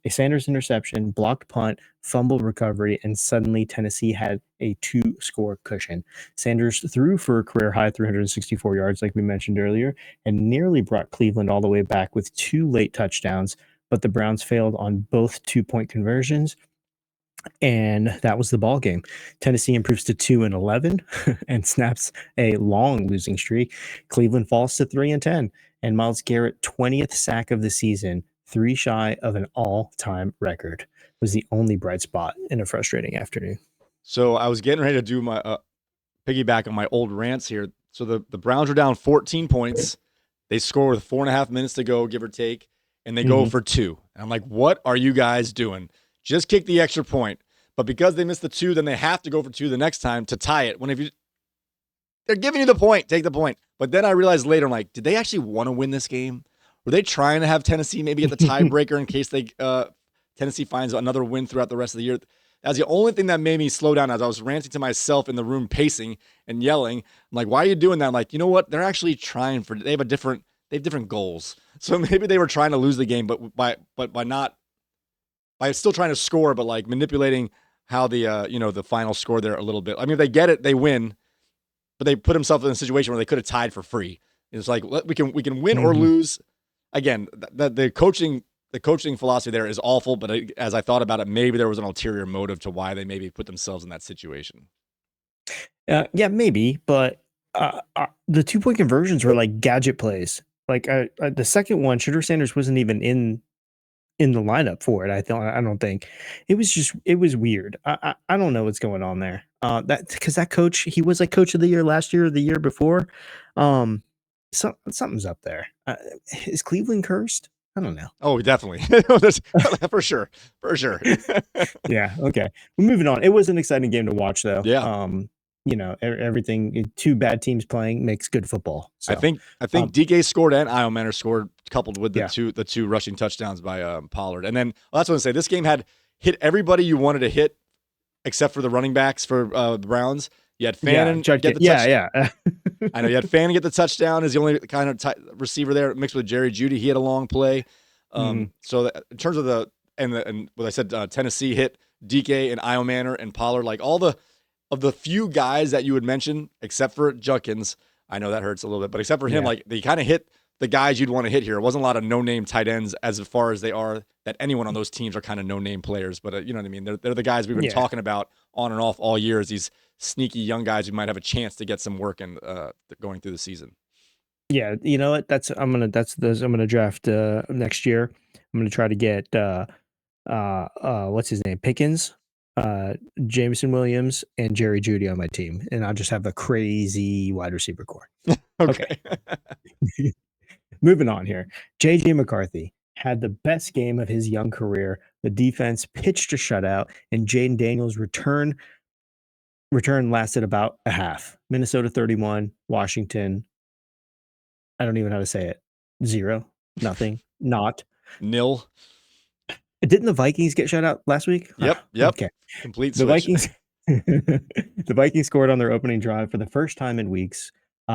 interception, blocked punt, fumble recovery, and suddenly Tennessee had a 2-score cushion. Sanders threw for a career-high 364 yards, like we mentioned earlier, and nearly brought Cleveland all the way back with 2 late touchdowns, but the Browns failed on both 2-point conversions, and that was the ball game. Tennessee improves to 2-11 and snaps a long losing streak. Cleveland falls to 3-10. And Myles Garrett, 20th sack of the season, 3 shy of an all-time record, was the only bright spot in a frustrating afternoon. So I was getting ready to do my piggyback on my old rants here. So the Browns are down 14 points. They score with 4.5 minutes to go, give or take, and they go for 2. And I'm like, what are you guys doing? Just kick the extra point. But because they missed the 2, then they have to go for 2 the next time to tie it. They're giving you the point, take the point. But then I realized later, I'm like, did they actually want to win this game? Were they trying to have Tennessee maybe get the tiebreaker in case Tennessee finds another win throughout the rest of the year? That's the only thing that made me slow down as I was ranting to myself in the room, pacing and yelling. I'm like, why are you doing that? I'm like, you know what? They're actually trying they have different goals. So maybe they were trying to lose the game, but by still trying to score, but like manipulating how the final score there a little bit. I mean, if they get it, they win. But they put themselves in a situation where they could have tied for free. It's like we can win or lose. Again, the coaching philosophy there is awful. But as I thought about it, maybe there was an ulterior motive to why they maybe put themselves in that situation. Yeah, maybe. But the 2-point conversions were like gadget plays. Like the second one, Shedeur Sanders wasn't even in the lineup for it. I don't think it was weird. I don't know what's going on there. Because that coach, he was like coach of the year last year or the year before. Something's up there. Is Cleveland cursed? I don't know. Oh, definitely. for sure. Yeah. Okay. We're moving on. It was an exciting game to watch though. Yeah. everything. Two bad teams playing makes good football. So I think DK scored and Iomanner scored, coupled with Yeah. the two rushing touchdowns by Pollard. And then that's what I say. This game had hit everybody you wanted to hit, except for the running backs for the Browns. You had Fannin get the touchdown. Yeah. I know you had Fannin get the touchdown. Is the only kind of receiver there, mixed with Jerry Jeudy. He had a long play. So in terms of and what I said, Tennessee hit DK and Iomanner and Pollard, like all the few guys that you would mention, except for Judkins. I know that hurts a little bit, but except for him, like they kind of hit the guys you'd want to hit here. It wasn't a lot of no-name tight ends as far as they are that anyone on those teams are kind of no-name players. But you know what I mean? They're the guys we've been talking about on and off all year as these sneaky young guys who might have a chance to get some work in going through the season. Yeah, you know what? I'm gonna draft next year. I'm gonna try to get what's his name? Pickens, Jameson Williams, and Jerry Jeudy on my team, and I'll just have a crazy wide receiver core. Okay. Moving on here. JJ McCarthy had the best game of his young career. The defense pitched a shutout, and Jaden Daniels' return lasted about a half. Minnesota 31, Washington, I don't even know how to say it. 0, nothing, not. Nil. Didn't the Vikings get shut out last week? Yep. Okay. Complete The switch. The Vikings scored on their opening drive for the first time in weeks,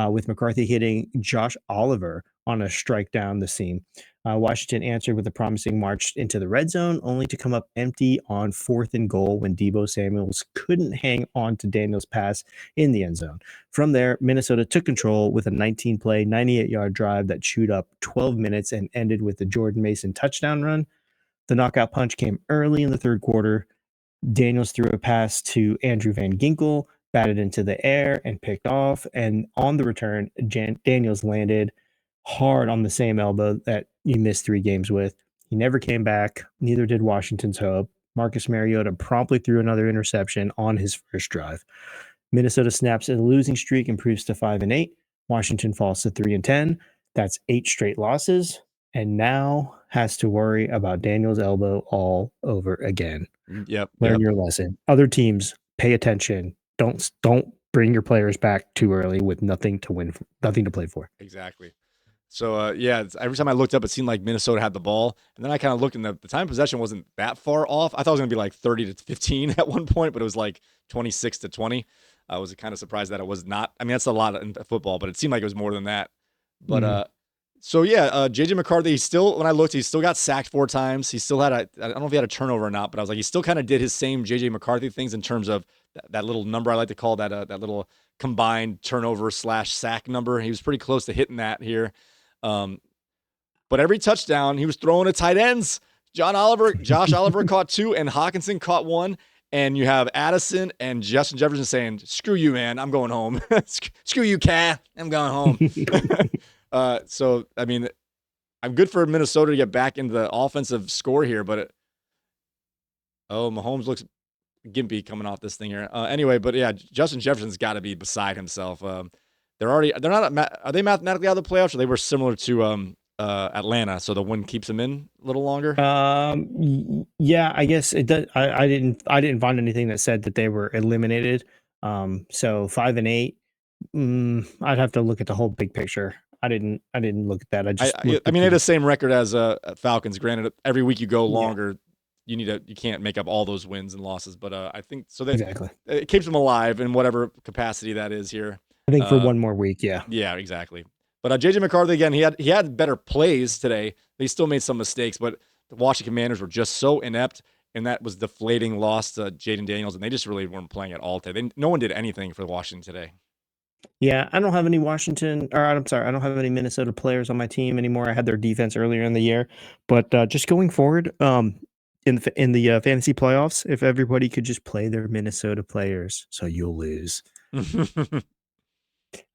with McCarthy hitting Josh Oliver on a strike down the seam. Washington answered with a promising march into the red zone, only to come up empty on 4th and goal when Deebo Samuels couldn't hang on to Daniels' pass in the end zone. From there, Minnesota took control with a 19-play, 98-yard drive that chewed up 12 minutes and ended with the Jordan Mason touchdown run. The knockout punch came early in the third quarter. Daniels threw a pass to Andrew Van Ginkel, batted into the air and picked off. And on the return, Daniels landed hard on the same elbow that he missed 3 games with. He never came back. Neither did Washington's hope. Marcus Mariota promptly threw another interception on his first drive. Minnesota snaps a losing streak, improves to 5-8. Washington falls to 3-10. That's 8 straight losses, and now has to worry about Daniel's elbow all over again. Yep. Learn your lesson. Other teams, pay attention. Don't bring your players back too early with nothing to win, nothing to play for. Exactly. So every time I looked up, it seemed like Minnesota had the ball, and then I kind of looked, and the time of possession wasn't that far off. I thought it was going to be like 30-15 at one point, but it was like 26-20. I was kind of surprised that it was not. I mean, that's a lot in football, but it seemed like it was more than that. But JJ McCarthy, when I looked, he still got sacked 4 times. He still had I don't know if he had a turnover or not, but I was like, he still kind of did his same JJ McCarthy things in terms of that little number I like to call that little combined turnover / sack number. He was pretty close to hitting that here. But every touchdown, he was throwing at tight ends. Josh Oliver caught 2, and Hawkinson caught 1. And you have Addison and Justin Jefferson saying, "Screw you, man, I'm going home." Screw you, Cat, I'm going home. So, I mean, I'm good for Minnesota to get back into the offensive score here, but Mahomes looks gimpy coming off this thing here. Anyway, but yeah, Justin Jefferson's got to be beside himself. Are they mathematically out of the playoffs, or they were similar to Atlanta, so the win keeps them in a little longer? Yeah, I guess it does. I didn't find anything that said that they were eliminated. So 5-8. I'd have to look at the whole big picture. I didn't look at that. I mean, they had the same record as Falcons. Granted, every week you go longer, you can't make up all those wins and losses. But I think so. Exactly. It keeps them alive in whatever capacity that is here. I think for one more week, yeah. Yeah, exactly. But JJ McCarthy again, he had better plays today. He still made some mistakes, but the Washington Commanders were just so inept, and that was deflating loss to Jaden Daniels, and they just really weren't playing at all today. No one did anything for Washington today. Yeah, I don't have any I don't have any Minnesota players on my team anymore. I had their defense earlier in the year, but just going forward, in the fantasy playoffs, if everybody could just play their Minnesota players, so you'll lose.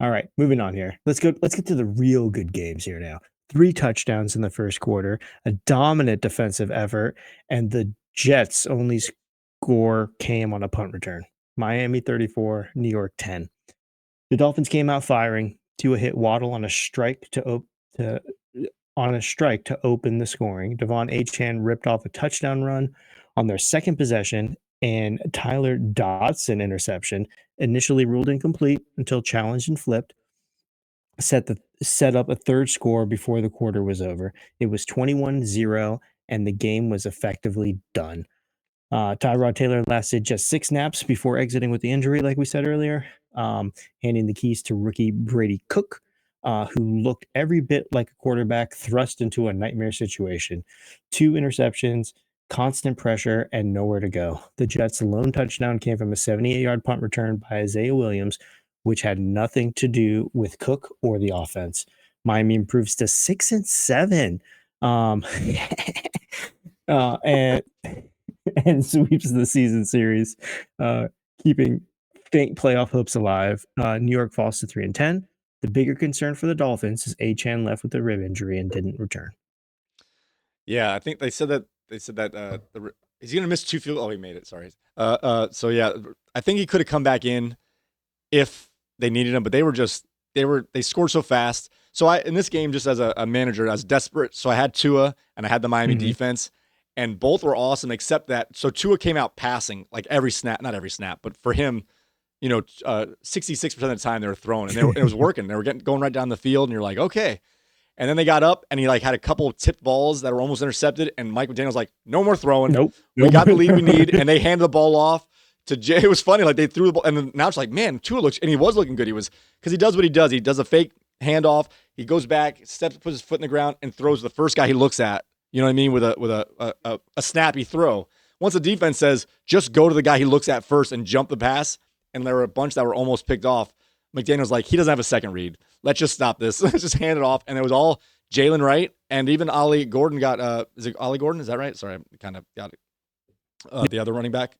All right, moving on here. Let's get to the real good games here now. 3 touchdowns in the first quarter, a dominant defensive effort, and the Jets' only score came on a punt return. Miami 34, New York 10. The Dolphins came out firing. Tua hit Waddle on a strike to open the scoring. Devon Achane ripped off a touchdown run on their second possession, and Tyler Dotson interception, initially ruled incomplete until challenged and flipped, set up a third score before the quarter was over. It was 21-0, and the game was effectively done. Tyrod Taylor lasted just 6 snaps before exiting with the injury, like we said earlier, handing the keys to rookie Brady Cook, who looked every bit like a quarterback thrust into a nightmare situation. 2 interceptions, constant pressure, and nowhere to go. The Jets' lone touchdown came from a 78-yard punt return by Isaiah Williams, which had nothing to do with Cook or the offense. Miami improves to 6-7. And and sweeps the season series, keeping faint playoff hopes alive. New York falls to 3-10. The bigger concern for the Dolphins is Achane left with a rib injury and didn't return. Yeah, I think they said that he's gonna miss 2 field. Oh, he made it. Sorry. So yeah, I think he could have come back in if they needed him, but they scored so fast. So I in this game, just as a manager, I was desperate. So I had Tua and I had the Miami defense, and both were awesome except that. So Tua came out passing like every snap, not every snap, but for him, 66% of the time they were throwing, and it was working. They were going right down the field, and you're like, okay. And then they got up, and he like had a couple of tipped balls that were almost intercepted, and Mike McDaniel's like, no more throwing. Nope. We got the lead we need, and they handed the ball off to Jay. It was funny, like they threw the ball, and then now it's like, man, Tua looks, and he was looking good. He was, because he does what he does. He does a fake handoff. He goes back, puts his foot in the ground, and throws the first guy he looks at. You know what I mean? With a snappy throw. Once the defense says, just go to the guy he looks at first and jump the pass, and there were a bunch that were almost picked off. McDaniel's like, he doesn't have a second read. Let's just stop this. Let's just hand it off. And it was all Jalen Wright, and even Ollie Gordon got, is it Ollie Gordon? Is that right? Sorry, I kind of got it. The other running back.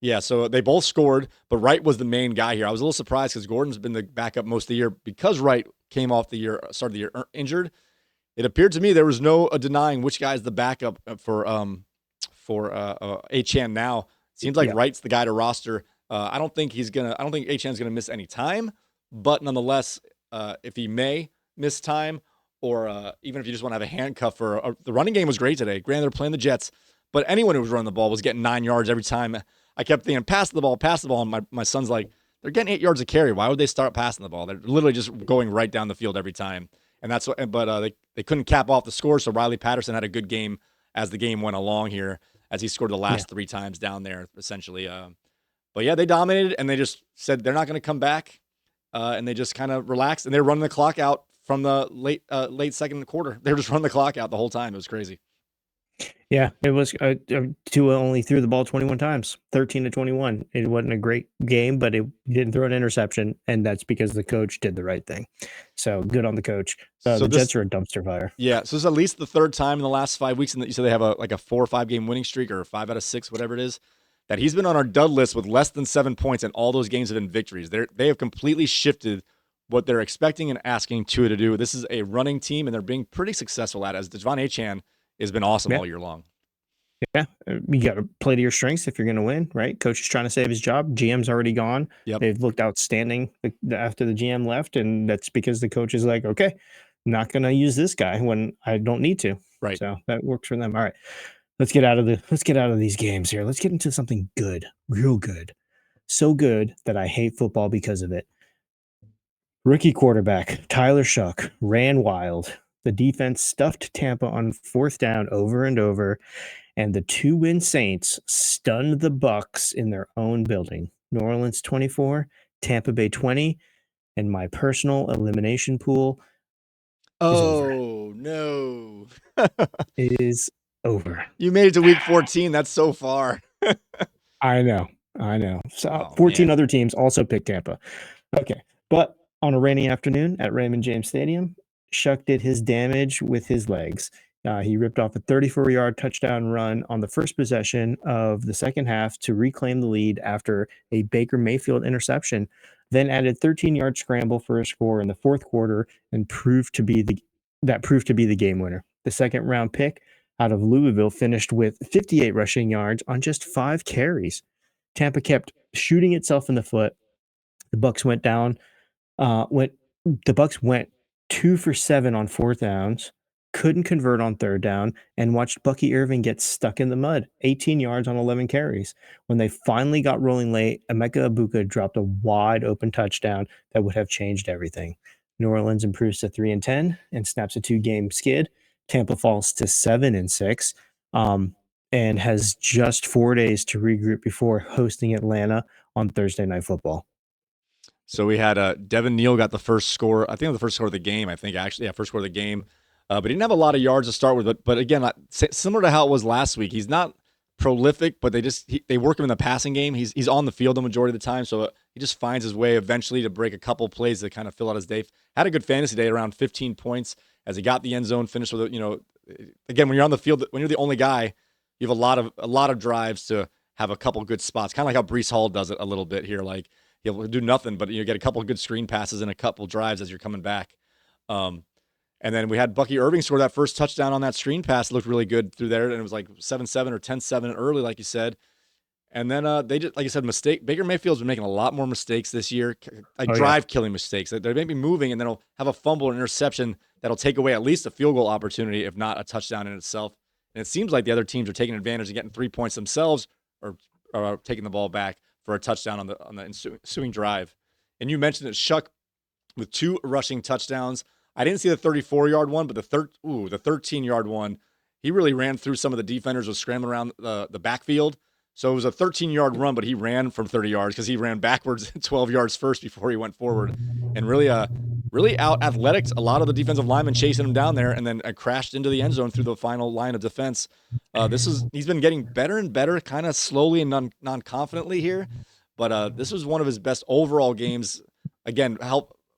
Yeah, so they both scored, but Wright was the main guy here. I was a little surprised because Gordon's been the backup most of the year because Wright came off the year, started the year injured. It appeared to me there was no denying which guy is the backup for Achane now. Seems like Wright's the guy to roster. I don't think Achane's gonna miss any time, but nonetheless, if he may miss time, or even if you just want to have a handcuff for the running game was great today. Granted, they're playing the Jets, but anyone who was running the ball was getting 9 yards every time. I kept thinking, pass the ball, and my son's like, they're getting 8 yards a carry. Why would they start passing the ball? They're literally just going right down the field every time. And that's what, but they couldn't cap off the score. So Riley Patterson had a good game as the game went along here, as he scored the last 3 times down there, essentially. But yeah, they dominated, and they just said they're not going to come back, and they just kind of relaxed, and they were running the clock out from the late second quarter. They were just running the clock out the whole time. It was crazy. Yeah, it was. Tua only threw the ball 21 times, 13-21. It wasn't a great game, but he didn't throw an interception, and that's because the coach did the right thing. So good on the coach. So the Jets are a dumpster fire. Yeah, so this is at least the third time in the last 5 weeks, and you said they have a 4 or 5 game winning streak, or 5 out of 6, whatever it is, that he's been on our dud list with less than 7 points, and all those games have been victories. They have completely shifted what they're expecting and asking Tua to do. This is a running team, and they're being pretty successful at it, as Devon Achane has been awesome all year long. Yeah, you got to play to your strengths if you're going to win, right? Coach is trying to save his job. GM's already gone. Yep. They've looked outstanding after the GM left, and that's because the coach is like, okay, I'm not going to use this guy when I don't need to. Right. So that works for them. All right, let's get out of these games here. Let's get into something good, real good, so good that I hate football because of it. Rookie quarterback Tyler Shuck ran wild. The defense stuffed Tampa on 4th down over and over, and the 2-win Saints stunned the Bucs in their own building. New Orleans 24, Tampa Bay 20, and my personal elimination pool no. is over. You made it to week 14. That's so far. I know. So 14 other teams also picked Tampa. Okay. But on a rainy afternoon at Raymond James Stadium, Shuck did his damage with his legs. He ripped off a 34-yard touchdown run on the first possession of the second half to reclaim the lead after a Baker Mayfield interception, then added 13-yard scramble for a score in the fourth quarter and proved to be the game winner. The second-round pick out of Louisville finished with 58 rushing yards on just 5 carries. Tampa kept shooting itself in the foot. The Bucs went 2 for 7 on 4th downs. couldn't convert on third down, and watched Bucky Irving get stuck in the mud, 18 yards on 11 carries. When they finally got rolling late, Emeka Ibuka dropped a wide open touchdown that would have changed everything. New Orleans improves to 3-10 and snaps a 2-game skid. Tampa falls to 7-6, and has just 4 days to regroup before hosting Atlanta on Thursday Night Football. So we had Devin Neal got the first score. I think the first score of the game. First score of the game. But he didn't have a lot of yards to start with. But again, similar to how it was last week, he's not prolific, but they work him in the passing game. He's on the field the majority of the time, so he just finds his way eventually to break a couple plays to kind of fill out his day. Had a good fantasy day, around 15 points as he got the end zone, finished with again, when you're on the field, when you're the only guy, you have a lot of drives to have a couple good spots. Kind of like how Breece Hall does it a little bit here. Like he'll do nothing, but you get a couple of good screen passes and a couple drives as you're coming back. And then we had Bucky Irving score that first touchdown on that screen pass. It looked really good through there, and it was like 7-7 or 10-7 early, like you said. And then they just, like you said, Baker Mayfield's been making a lot more mistakes this year, drive-killing mistakes. They may be moving, and then he'll have a fumble or interception that'll take away at least a field goal opportunity, if not a touchdown in itself. And it seems like the other teams are taking advantage of getting 3 points themselves, or taking the ball back for a touchdown on the ensuing drive. And you mentioned that Shuck with 2 rushing touchdowns. I didn't see the 34-yard one, but the 13-yard one, he really ran through some of the defenders, was scrambling around the backfield. So it was a 13-yard run, but he ran from 30 yards because he ran backwards 12 yards first before he went forward, and really out athletics a lot of the defensive linemen chasing him down there, and then crashed into the end zone through the final line of defense. He's been getting better and better, kind of slowly and non-confidently here, but this was one of his best overall games. Again,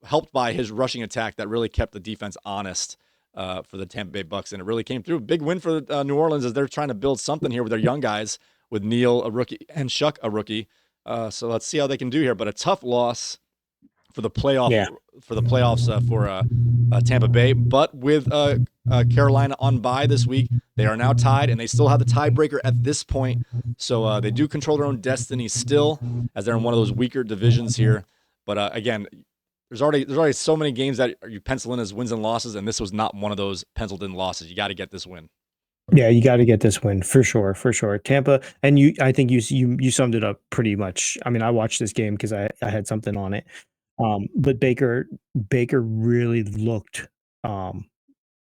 helped by his rushing attack that really kept the defense honest for the Tampa Bay Bucks, and it really came through. Big win for New Orleans as they're trying to build something here with their young guys, with Neal, a rookie, and Shuck, a rookie. So let's see how they can do here. But a tough loss for the playoffs for Tampa Bay. But with Carolina on bye this week, they are now tied, and they still have the tiebreaker at this point. So they do control their own destiny still, as they're in one of those weaker divisions here. But again, there's already so many games that you pencil in as wins and losses, and this was not one of those penciled in losses. You got to get this win. Yeah, you got to get this win for sure. Tampa, and I think you summed it up pretty much. I mean, I watched this game because I had something on it. But Baker really looked, I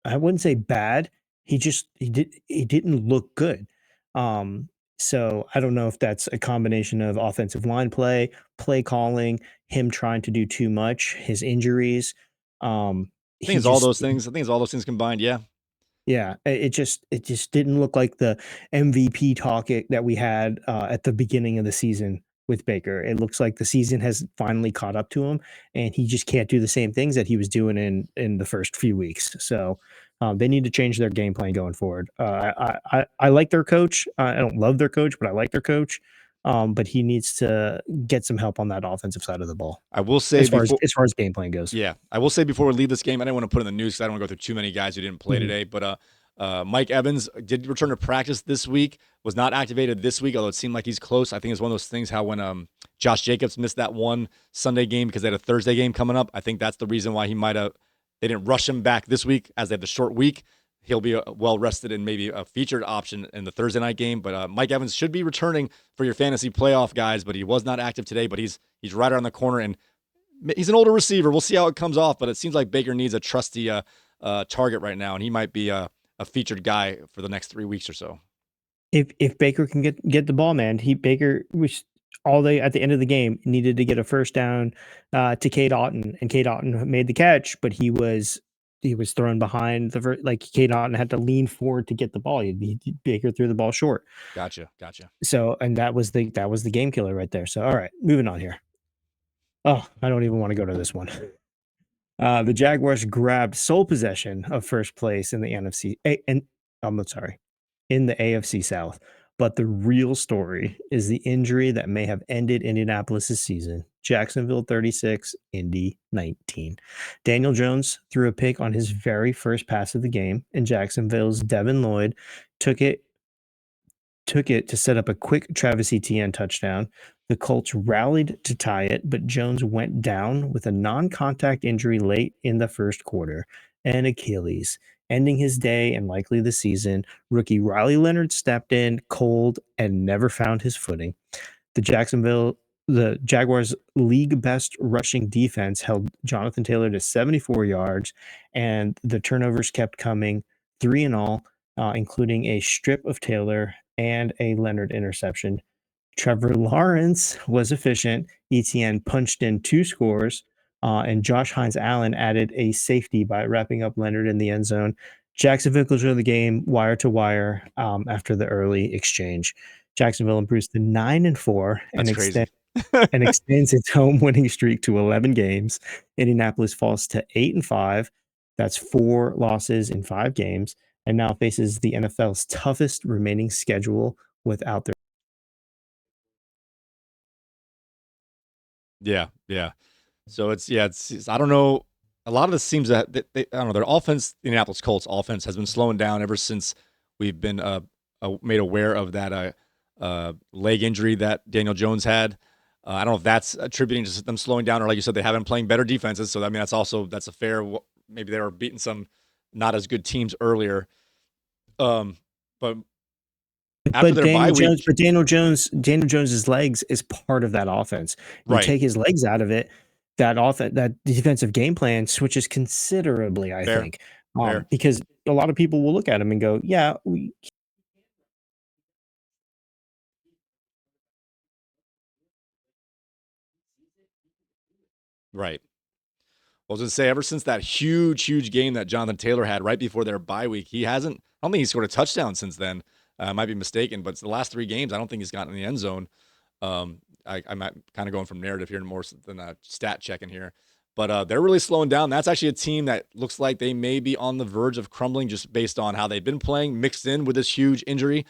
wouldn't say bad. He didn't look good. So I don't know if that's a combination of offensive line play calling, him trying to do too much, his injuries. I think it's all those things combined. Yeah. Yeah, it just didn't look like the MVP talk that we had at the beginning of the season with Baker. It looks like the season has finally caught up to him, and he just can't do the same things that he was doing in the first few weeks. So they need to change their game plan going forward. I like their coach. I don't love their coach, but I like their coach. But he needs to get some help on that offensive side of the ball. I will say, as far as game plan goes. Yeah, I will say before we leave this game, I didn't want to put in the news because I don't want to go through too many guys who didn't play today. But Mike Evans did return to practice this week, was not activated this week, although it seemed like he's close. I think it's one of those things how when Josh Jacobs missed that one Sunday game because they had a Thursday game coming up, I think that's the reason why they didn't rush him back this week as they have the short week. He'll be well rested and maybe a featured option in the Thursday night game. But Mike Evans should be returning for your fantasy playoff guys, but he was not active today. But he's right around the corner, and he's an older receiver. We'll see how it comes off, but it seems like Baker needs a trusty target right now, and he might be a featured guy for the next 3 weeks or so. If Baker can get the ball, man, Baker was all day at the end of the game needed to get a first down to Cade Otton, and Cade Otton made the catch, but he was thrown behind Cade Otton had to lean forward to get the ball. Baker threw the ball short. Gotcha. So, and that was the game killer right there. So, all right, moving on here. Oh, I don't even want to go to this one. The Jaguars grabbed sole possession of first place in the in the AFC South. But the real story is the injury that may have ended Indianapolis' season. Jacksonville 36, Indy 19. Daniel Jones threw a pick on his very first pass of the game, and Jacksonville's Devin Lloyd took it to set up a quick Travis Etienne touchdown. The Colts rallied to tie it, but Jones went down with a non-contact injury late in the first quarter, an Achilles. Ending his day and likely the season, rookie Riley Leonard stepped in cold and never found his footing. The Jaguars' league best rushing defense held Jonathan Taylor to 74 yards, and the turnovers kept coming, 3 in all, including a strip of Taylor and a Leonard interception. Trevor Lawrence was efficient. ETN punched in 2 scores, and Josh Hines Allen added a safety by wrapping up Leonard in the end zone. Jacksonville controlled the game wire to wire after the early exchange. Jacksonville improves to 9-4 That's crazy. and extends its home winning streak to 11 games. Indianapolis falls to 8-5. That's 4 losses in 5 games, and now faces the NFL's toughest remaining schedule without their. Yeah. So it's I don't know. A lot of this seems that I don't know, their offense, the Indianapolis Colts offense, has been slowing down ever since we've been made aware of that leg injury that Daniel Jones had. I don't know if that's attributing to them slowing down, or like you said, they haven't been playing better defenses. So I mean, that's a fair. Maybe they were beating some not as good teams earlier. But after their bye week, Daniel Jones's legs is part of that offense. You right? Take his legs out of it, that defensive game plan switches considerably. I think because a lot of people will look at him and go, "Yeah, right." I was going to say, ever since that huge game that Jonathan Taylor had right before their bye week, I don't think he scored a touchdown since then. I might be mistaken, but the last 3 games, I don't think he's gotten in the end zone. I'm kind of going from narrative here more than stat checking here. But they're really slowing down. That's actually a team that looks like they may be on the verge of crumbling just based on how they've been playing, mixed in with this huge injury.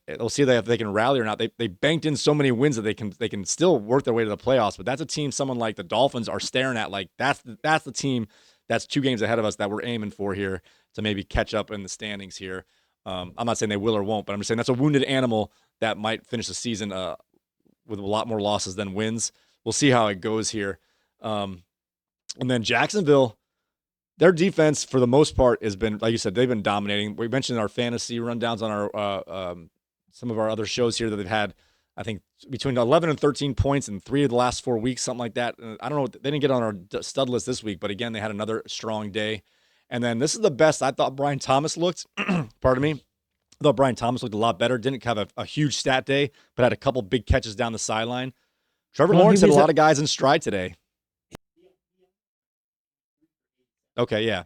We'll see if they can rally or not. They banked in so many wins that they can still work their way to the playoffs. But that's a team someone like the Dolphins are staring at. Like that's the team that's 2 games ahead of us that we're aiming for here to maybe catch up in the standings here. I'm not saying they will or won't, but I'm just saying that's a wounded animal that might finish the season with a lot more losses than wins. We'll see how it goes here. And then Jacksonville, their defense for the most part has been, like you said, they've been dominating. We mentioned our fantasy rundowns on our some of our other shows here that they've had, I think, between 11 and 13 points in 3 of the last 4 weeks, something like that. I don't know. They didn't get on our stud list this week, but again, they had another strong day. And then this is the best I thought Brian Thomas looked. Pardon me. I thought Brian Thomas looked a lot better. Didn't have a huge stat day, but had a couple big catches down the sideline. Trevor Lawrence had a lot of guys in stride today. Okay, yeah.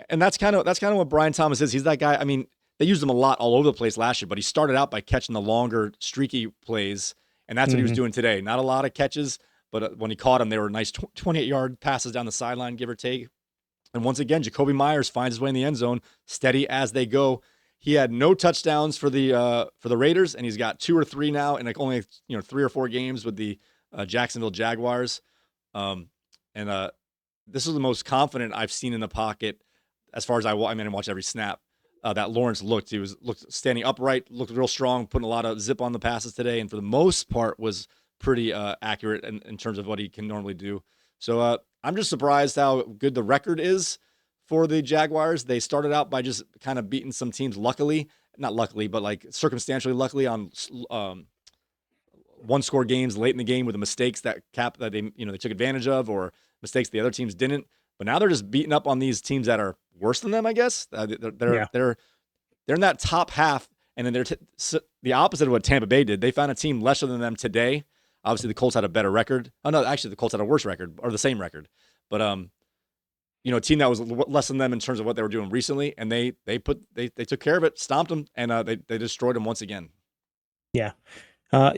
And that's kind of what Brian Thomas is. He's that guy. I mean, they used him a lot all over the place last year, but he started out by catching the longer, streaky plays, and that's what he was doing today. Not a lot of catches, but when he caught them, they were nice 28-yard passes down the sideline, give or take. And once again, Jacoby Myers finds his way in the end zone, steady as they go. He had no touchdowns for the Raiders, and he's got 2 or 3 now in like only 3 or 4 games with the Jacksonville Jaguars. This is the most confident I've seen in the pocket as far as I watch every snap that Lawrence looked. He looked standing upright, looked real strong, putting a lot of zip on the passes today, and for the most part was pretty accurate in terms of what he can normally do. So I'm just surprised how good the record is for the Jaguars. They started out by just kind of beating some teams not luckily, but like circumstantially luckily on one-score games late in the game with the mistakes that they took advantage of, or mistakes the other teams didn't. But now they're just beating up on these teams that are worse than them, I guess. They're in that top half, and then they're the opposite of what Tampa Bay did. They found a team lesser than them today. Obviously, the Colts had a better record. Oh no, actually, the Colts had a worse record or the same record. But a team that was less than them in terms of what they were doing recently, and they took care of it, stomped them, and they destroyed them once again. Yeah. I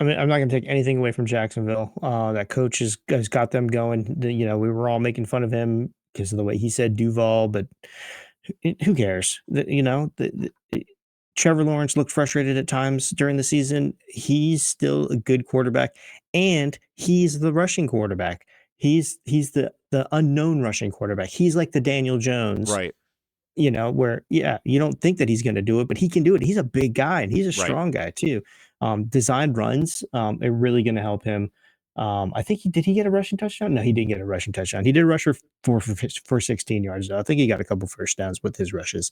mean, I'm not going to take anything away from Jacksonville. That coach has got them going. We were all making fun of him because of the way he said Duval, but who cares? Trevor Lawrence looked frustrated at times during the season. He's still a good quarterback, and he's the rushing quarterback. He's the unknown rushing quarterback. He's like the Daniel Jones, right? Where you don't think that he's going to do it, but he can do it. He's a big guy, and he's a strong guy too. Designed runs are really going to help him. I think did he get a rushing touchdown? No, he didn't get a rushing touchdown. He did rush for 16 yards, though. I think he got a couple first downs with his rushes.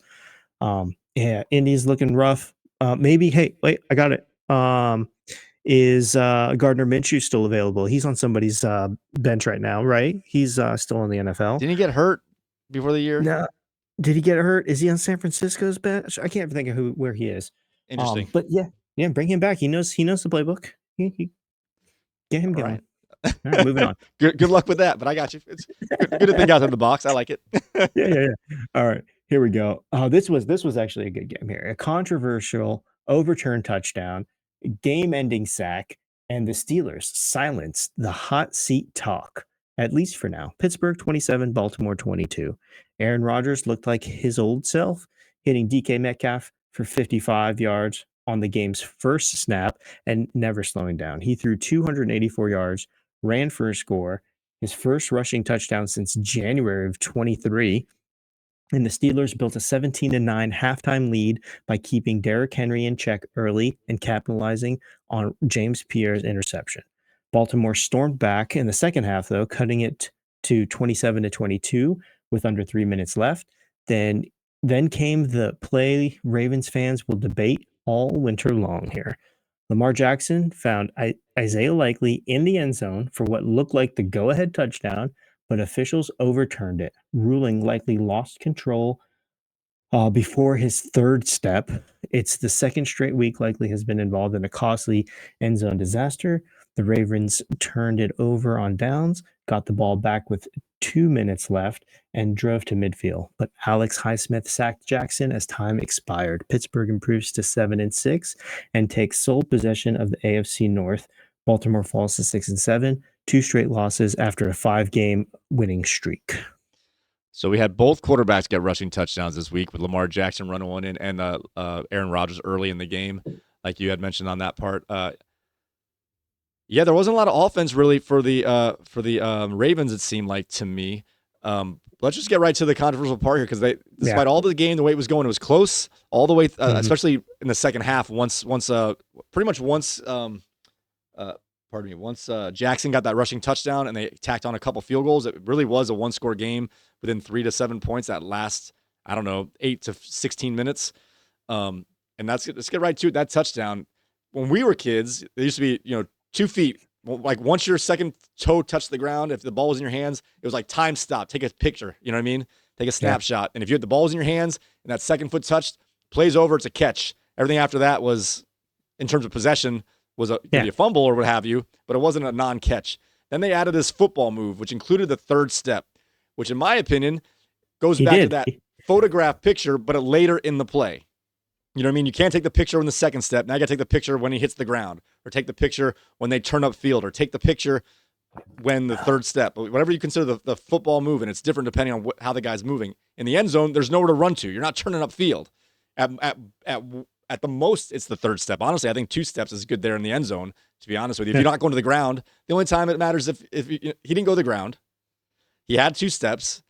Yeah, Indy's looking rough. Maybe, hey, wait, I got it. Is Gardner Minshew still available? He's on somebody's bench right now, right? He's still in the NFL. Didn't he get hurt before the year? No. Did he get hurt? Is he on San Francisco's bench? I can't think of where he is. Interesting. But yeah, bring him back. He knows the playbook. He get him going. All right, moving on. Good luck with that, but I got you. It's good to think outside the box. I like it. Yeah. All right, here we go. This was actually a good game here. A controversial overturned touchdown, game-ending sack, and the Steelers silenced the hot seat talk, at least for now. Pittsburgh 27, Baltimore 22. Aaron Rodgers looked like his old self, hitting DK Metcalf for 55 yards on the game's first snap and never slowing down. He threw 284 yards, ran for a score, his first rushing touchdown since January of 23. And the Steelers built a 17-9 halftime lead by keeping Derrick Henry in check early and capitalizing on James Pierre's interception. Baltimore stormed back in the second half, though, cutting it to 27-22 with under 3 minutes left. Then came the play Ravens fans will debate all winter long here. Lamar Jackson found Isaiah Likely in the end zone for what looked like the go-ahead touchdown, but officials overturned it, ruling Likely lost control before his third step. It's the second straight week Likely has been involved in a costly end zone disaster. The Ravens turned it over on downs, got the ball back with 2 minutes left, and drove to midfield. But Alex Highsmith sacked Jackson as time expired. Pittsburgh improves to 7-6 and takes sole possession of the AFC North. Baltimore falls to 6-7, 2 straight losses after a 5-game winning streak. So we had both quarterbacks get rushing touchdowns this week, with Lamar Jackson running one in and Aaron Rodgers early in the game, like you had mentioned on that part. Yeah, there wasn't a lot of offense really for the Ravens, it seemed like to me. Let's just get right to the controversial part here, because despite all the game, the way it was going, it was close all the way, especially in the second half. Once Jackson got that rushing touchdown and they tacked on a couple field goals, it really was a one-score game within 3 to 7 points that last, 8 to 16 minutes. And let's get right to it. That touchdown, when we were kids, they used to be, 2 feet. Like once your second toe touched the ground, if the ball was in your hands, it was like time stop, take a picture. You know what I mean? Take a snapshot. And if you had the balls in your hands and that second foot touched, plays over, it's a catch. Everything after that was, in terms of possession, was maybe a fumble or what have you, but it wasn't a non-catch. Then they added this football move, which included the third step, which in my opinion goes back to that photograph picture, but later in the play. You know what I mean? You can't take the picture in the second step. Now you got to take the picture when he hits the ground, or take the picture when they turn up field, or take the picture when the third step. Whatever you consider the football move, and it's different depending on how the guy's moving. In the end zone, there's nowhere to run to. You're not turning up field. At the most, it's the third step. Honestly, I think 2 steps is good there in the end zone, to be honest with you. If you're not going to the ground, the only time it matters if he didn't go to the ground. He had 2 steps.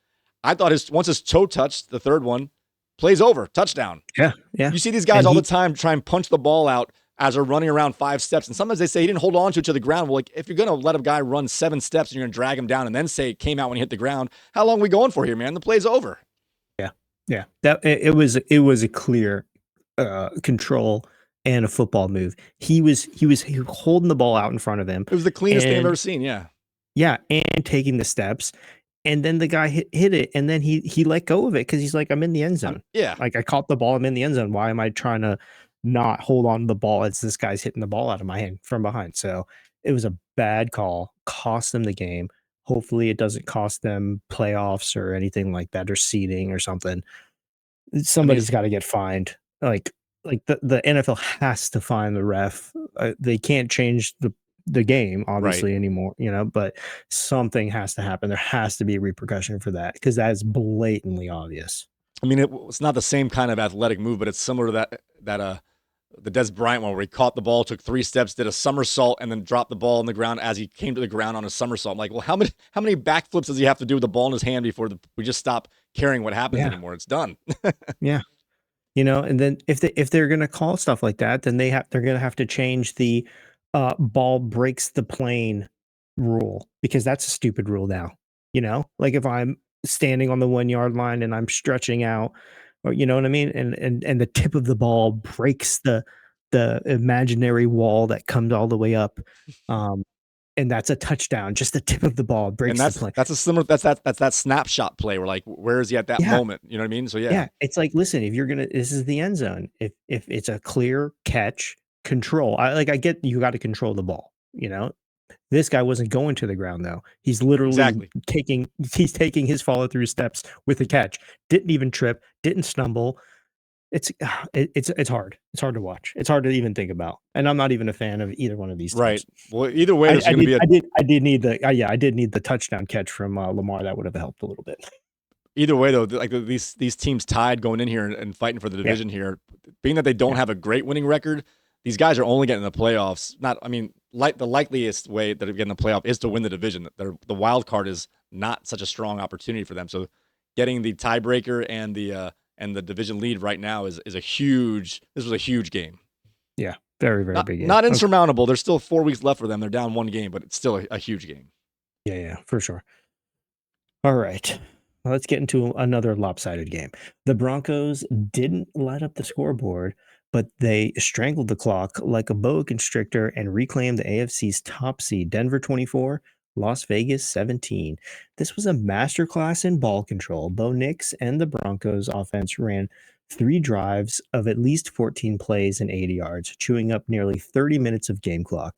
I thought once his toe touched, the third one, plays over, touchdown. Yeah. You see these guys all the time try and punch the ball out as they're running around 5 steps. And sometimes they say he didn't hold on to it to the ground. Well, like, if you're going to let a guy run 7 steps and you're going to drag him down and then say it came out when he hit the ground, how long are we going for here, man? The play's over. Yeah. It was a clear control and a football move. He was holding the ball out in front of him. It was the cleanest thing I've ever seen. Yeah, and taking the steps. And then the guy hit it, and then he let go of it because he's like, I'm in the end zone. Like, I caught the ball, I'm in the end zone. Why am I trying to not hold on to the ball as this guy's hitting the ball out of my hand from behind? So it was a bad call, cost them the game. Hopefully it doesn't cost them playoffs or anything like that, or seeding or something. Somebody's got to get fined. Like the NFL has to fine the ref. They can't change the game obviously anymore, but something has to happen. There has to be a repercussion for that, because that is blatantly obvious. I mean, it's not the same kind of athletic move, but it's similar to that the Des Bryant one, where he caught the ball, took 3 steps, did a somersault, and then dropped the ball on the ground as he came to the ground on a somersault. I'm like, well, how many backflips does he have to do with the ball in his hand before we just stop caring what happens anymore? It's done. Yeah. And then if they're going to call stuff like that, then they're going to have to change the ball breaks the plane rule because that's a stupid rule now. You know, like if I'm standing on the 1 yard line and I'm stretching out, or you know what I mean, and the tip of the ball breaks the imaginary wall that comes all the way up, and that's a touchdown. Just the tip of the ball And breaks the play. that's a similar that's that snapshot play where like where is he at that Yeah, moment? You know what I mean? So yeah. yeah. It's like, listen, if you're gonna, this is the end zone. If it's a clear catch, control. I get you got to control the ball. You know, this guy wasn't going to the ground though. He's literally Exactly. taking his follow through steps with a catch. Didn't even trip. Didn't stumble. It's hard. It's hard to watch. It's hard to even think about. And I'm not even a fan of either one of these Right. teams. Well, either way, there's I going to be a I did need the I did need the touchdown catch from Lamar. That would have helped a little bit. either way though. Like these teams tied going in here and fighting for the division here, being that they don't have a great winning record, these guys are only getting the playoffs. The likeliest way that they get in the playoff is to win the division. The wild card is not such a strong opportunity for them. So getting the tiebreaker and the division lead right now is a huge. This was a huge game. Yeah, very big game. Not insurmountable. There's still 4 weeks left for them. They're down 1 game, but it's still a huge game. Yeah, for sure. All right. Well, let's get into another lopsided game. The Broncos didn't light up the scoreboard, but they strangled the clock like a boa constrictor and reclaimed the AFC's top seed. Denver 24, Las Vegas 17. This was a masterclass in ball control. Bo Nix and the Broncos offense ran 3 drives of at least 14 plays and 80 yards, chewing up nearly 30 minutes of game clock.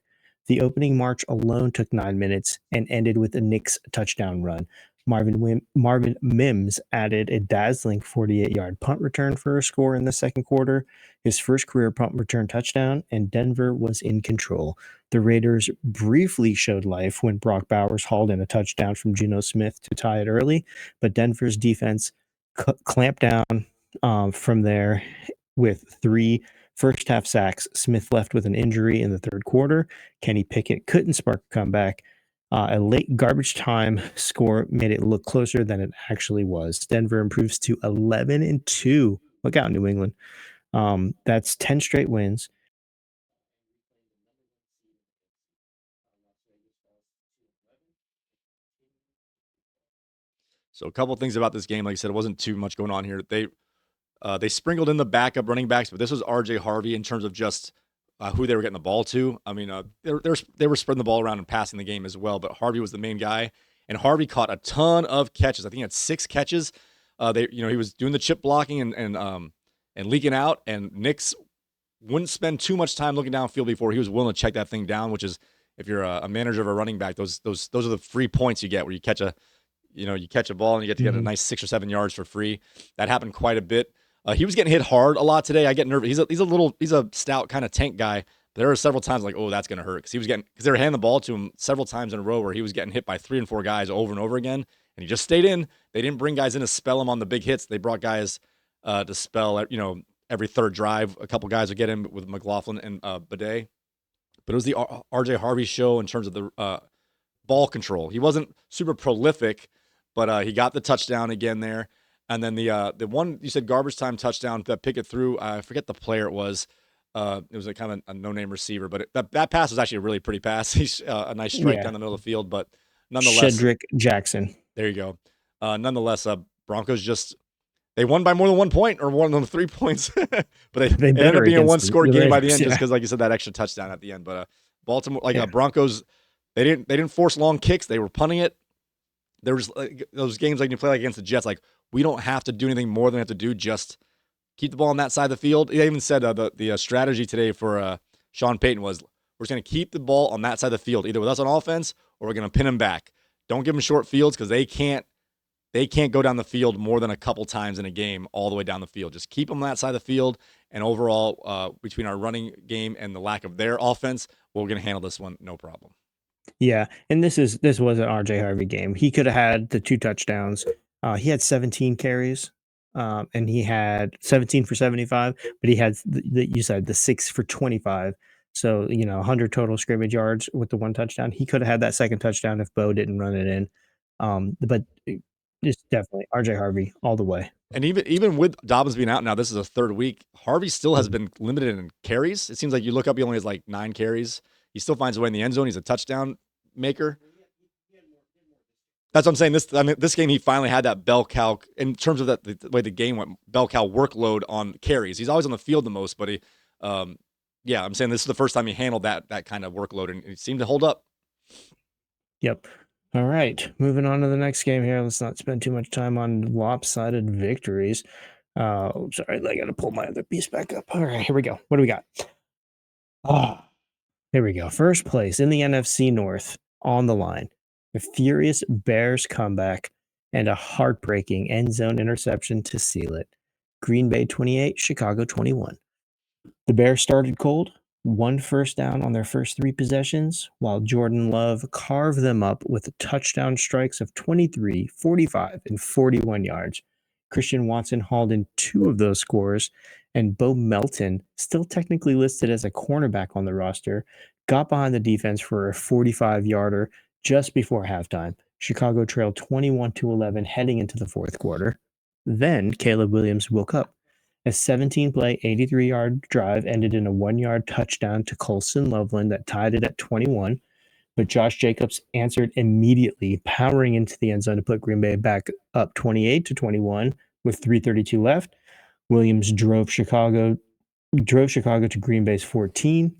The opening march alone took 9 minutes and ended with a Knicks touchdown run. Marvin Mims added a dazzling 48-yard punt return for a score in the second quarter, his first career punt return touchdown, and Denver was in control. The Raiders briefly showed life when Brock Bowers hauled in a touchdown from Geno Smith to tie it early, but Denver's defense clamped down from there with 3 first-half sacks. Smith left with an injury in the third quarter. Kenny Pickett couldn't spark a comeback. A late garbage time score made it look closer than it actually was. Denver improves to 11-2. Look out, New England. That's 10 straight wins. So a couple of things about this game. Like I said, it wasn't too much going on here. They sprinkled in the backup running backs, but this was RJ Harvey in terms of just who they were getting the ball to. I mean, they were spreading the ball around and passing the game as well, but Harvey was the main guy, and Harvey caught a ton of catches. I think he had 6 catches. He was doing the chip blocking and leaking out, and Nix wouldn't spend too much time looking downfield before he was willing to check that thing down. Which is, if you're a manager of a running back, those are the free points you get where you catch a ball and you get to get a nice 6 or 7 yards for free. That happened quite a bit. He was getting hit hard a lot today. I get nervous. He's a stout kind of tank guy. There were several times like, oh, that's going to hurt because they were handing the ball to him several times in a row where he was getting hit by 3 and 4 guys over and over again, and he just stayed in. They didn't bring guys in to spell him on the big hits. They brought guys to spell, every third drive. A couple guys would get him with McLaughlin and Bidet. But it was the RJ Harvey show in terms of the ball control. He wasn't super prolific, but he got the touchdown again there. And then the one you said garbage time touchdown that Pickett threw, I forget the player it was. It was a kind of a no-name receiver, but that pass was actually a really pretty pass. He's a nice strike down the middle of the field, but nonetheless, Shedrick Jackson. There you go. Nonetheless, Broncos they won by more than 1 point or more than 3 points, but it ended up being a one-score game by the end, just because, like you said, that extra touchdown at the end. But Baltimore, Broncos, they didn't force long kicks; they were punting it. There was those games like you play against the Jets, like we don't have to do anything more than we have to do, just keep the ball on that side of the field. They even said the strategy today for Sean Payton was we're just going to keep the ball on that side of the field, either with us on offense or we're going to pin them back. Don't give them short fields because they can't go down the field more than a couple times in a game all the way down the field. Just keep them on that side of the field, and overall, between our running game and the lack of their offense, we're going to handle this one no problem. Yeah, and this was an RJ Harvey game. He could have had the 2 touchdowns. He had 17 carries, and he had 17 for 75, but he had you said the 6 for 25. So 100 total scrimmage yards with the 1 touchdown. He could have had that second touchdown if Bo didn't run it in. But it's definitely RJ Harvey all the way. And even with Dobbins being out now, this is a third week. Harvey still has been limited in carries. It seems like you look up, he only has like 9 carries. He still finds a way in the end zone. He's a touchdown maker. That's what I'm saying. This game, he finally had that bell cow in terms of the way the game went. Bell cow workload on carries. He's always on the field the most, but I'm saying this is the first time he handled that kind of workload, and it seemed to hold up. Yep. All right, moving on to the next game here. Let's not spend too much time on lopsided victories. Sorry, I got to pull my other piece back up. All right, here we go. What do we got? Here we go. First place in the NFC North on the line. A furious Bears comeback and a heartbreaking end zone interception to seal it. Green Bay 28, Chicago 21. The Bears started cold, 1 first down on their first 3 possessions, while Jordan Love carved them up with touchdown strikes of 23, 45, and 41 yards. Christian Watson hauled in 2 of those scores, and Bo Melton, still technically listed as a cornerback on the roster, got behind the defense for a 45-yarder just before halftime. Chicago trailed 21-11 heading into the fourth quarter. Then Caleb Williams woke up. A 17-play, 83-yard drive ended in a 1-yard touchdown to Colson Loveland that tied it at 21. But Josh Jacobs answered immediately, powering into the end zone to put Green Bay back up 28-21 with 3:32 left. Williams drove Chicago to Green Bay's 14.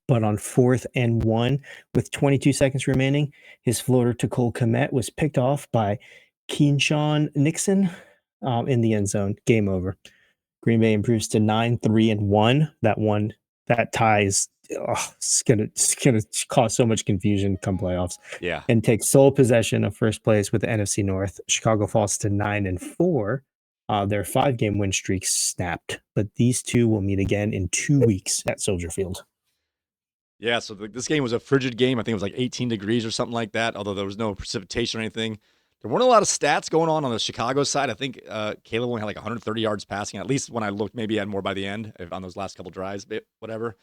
But on 4th and 1, with 22 seconds remaining, his floater to Cole Kmet was picked off by Keenshawn Nixon in the end zone. Game over. Green Bay improves to 9-3-1. That ties. It's gonna cause so much confusion come playoffs. Yeah, and takes sole possession of first place with the NFC North. Chicago falls to 9-4. Their 5-game win streak snapped, but these two will meet again in 2 weeks at Soldier Field. Yeah, so this game was a frigid game. I think it was like 18 degrees or something like that, although there was no precipitation or anything. There weren't a lot of stats going on the Chicago side. I think Caleb only had like 130 yards passing, at least when I looked. Maybe he had more by the end on those last couple drives, but whatever.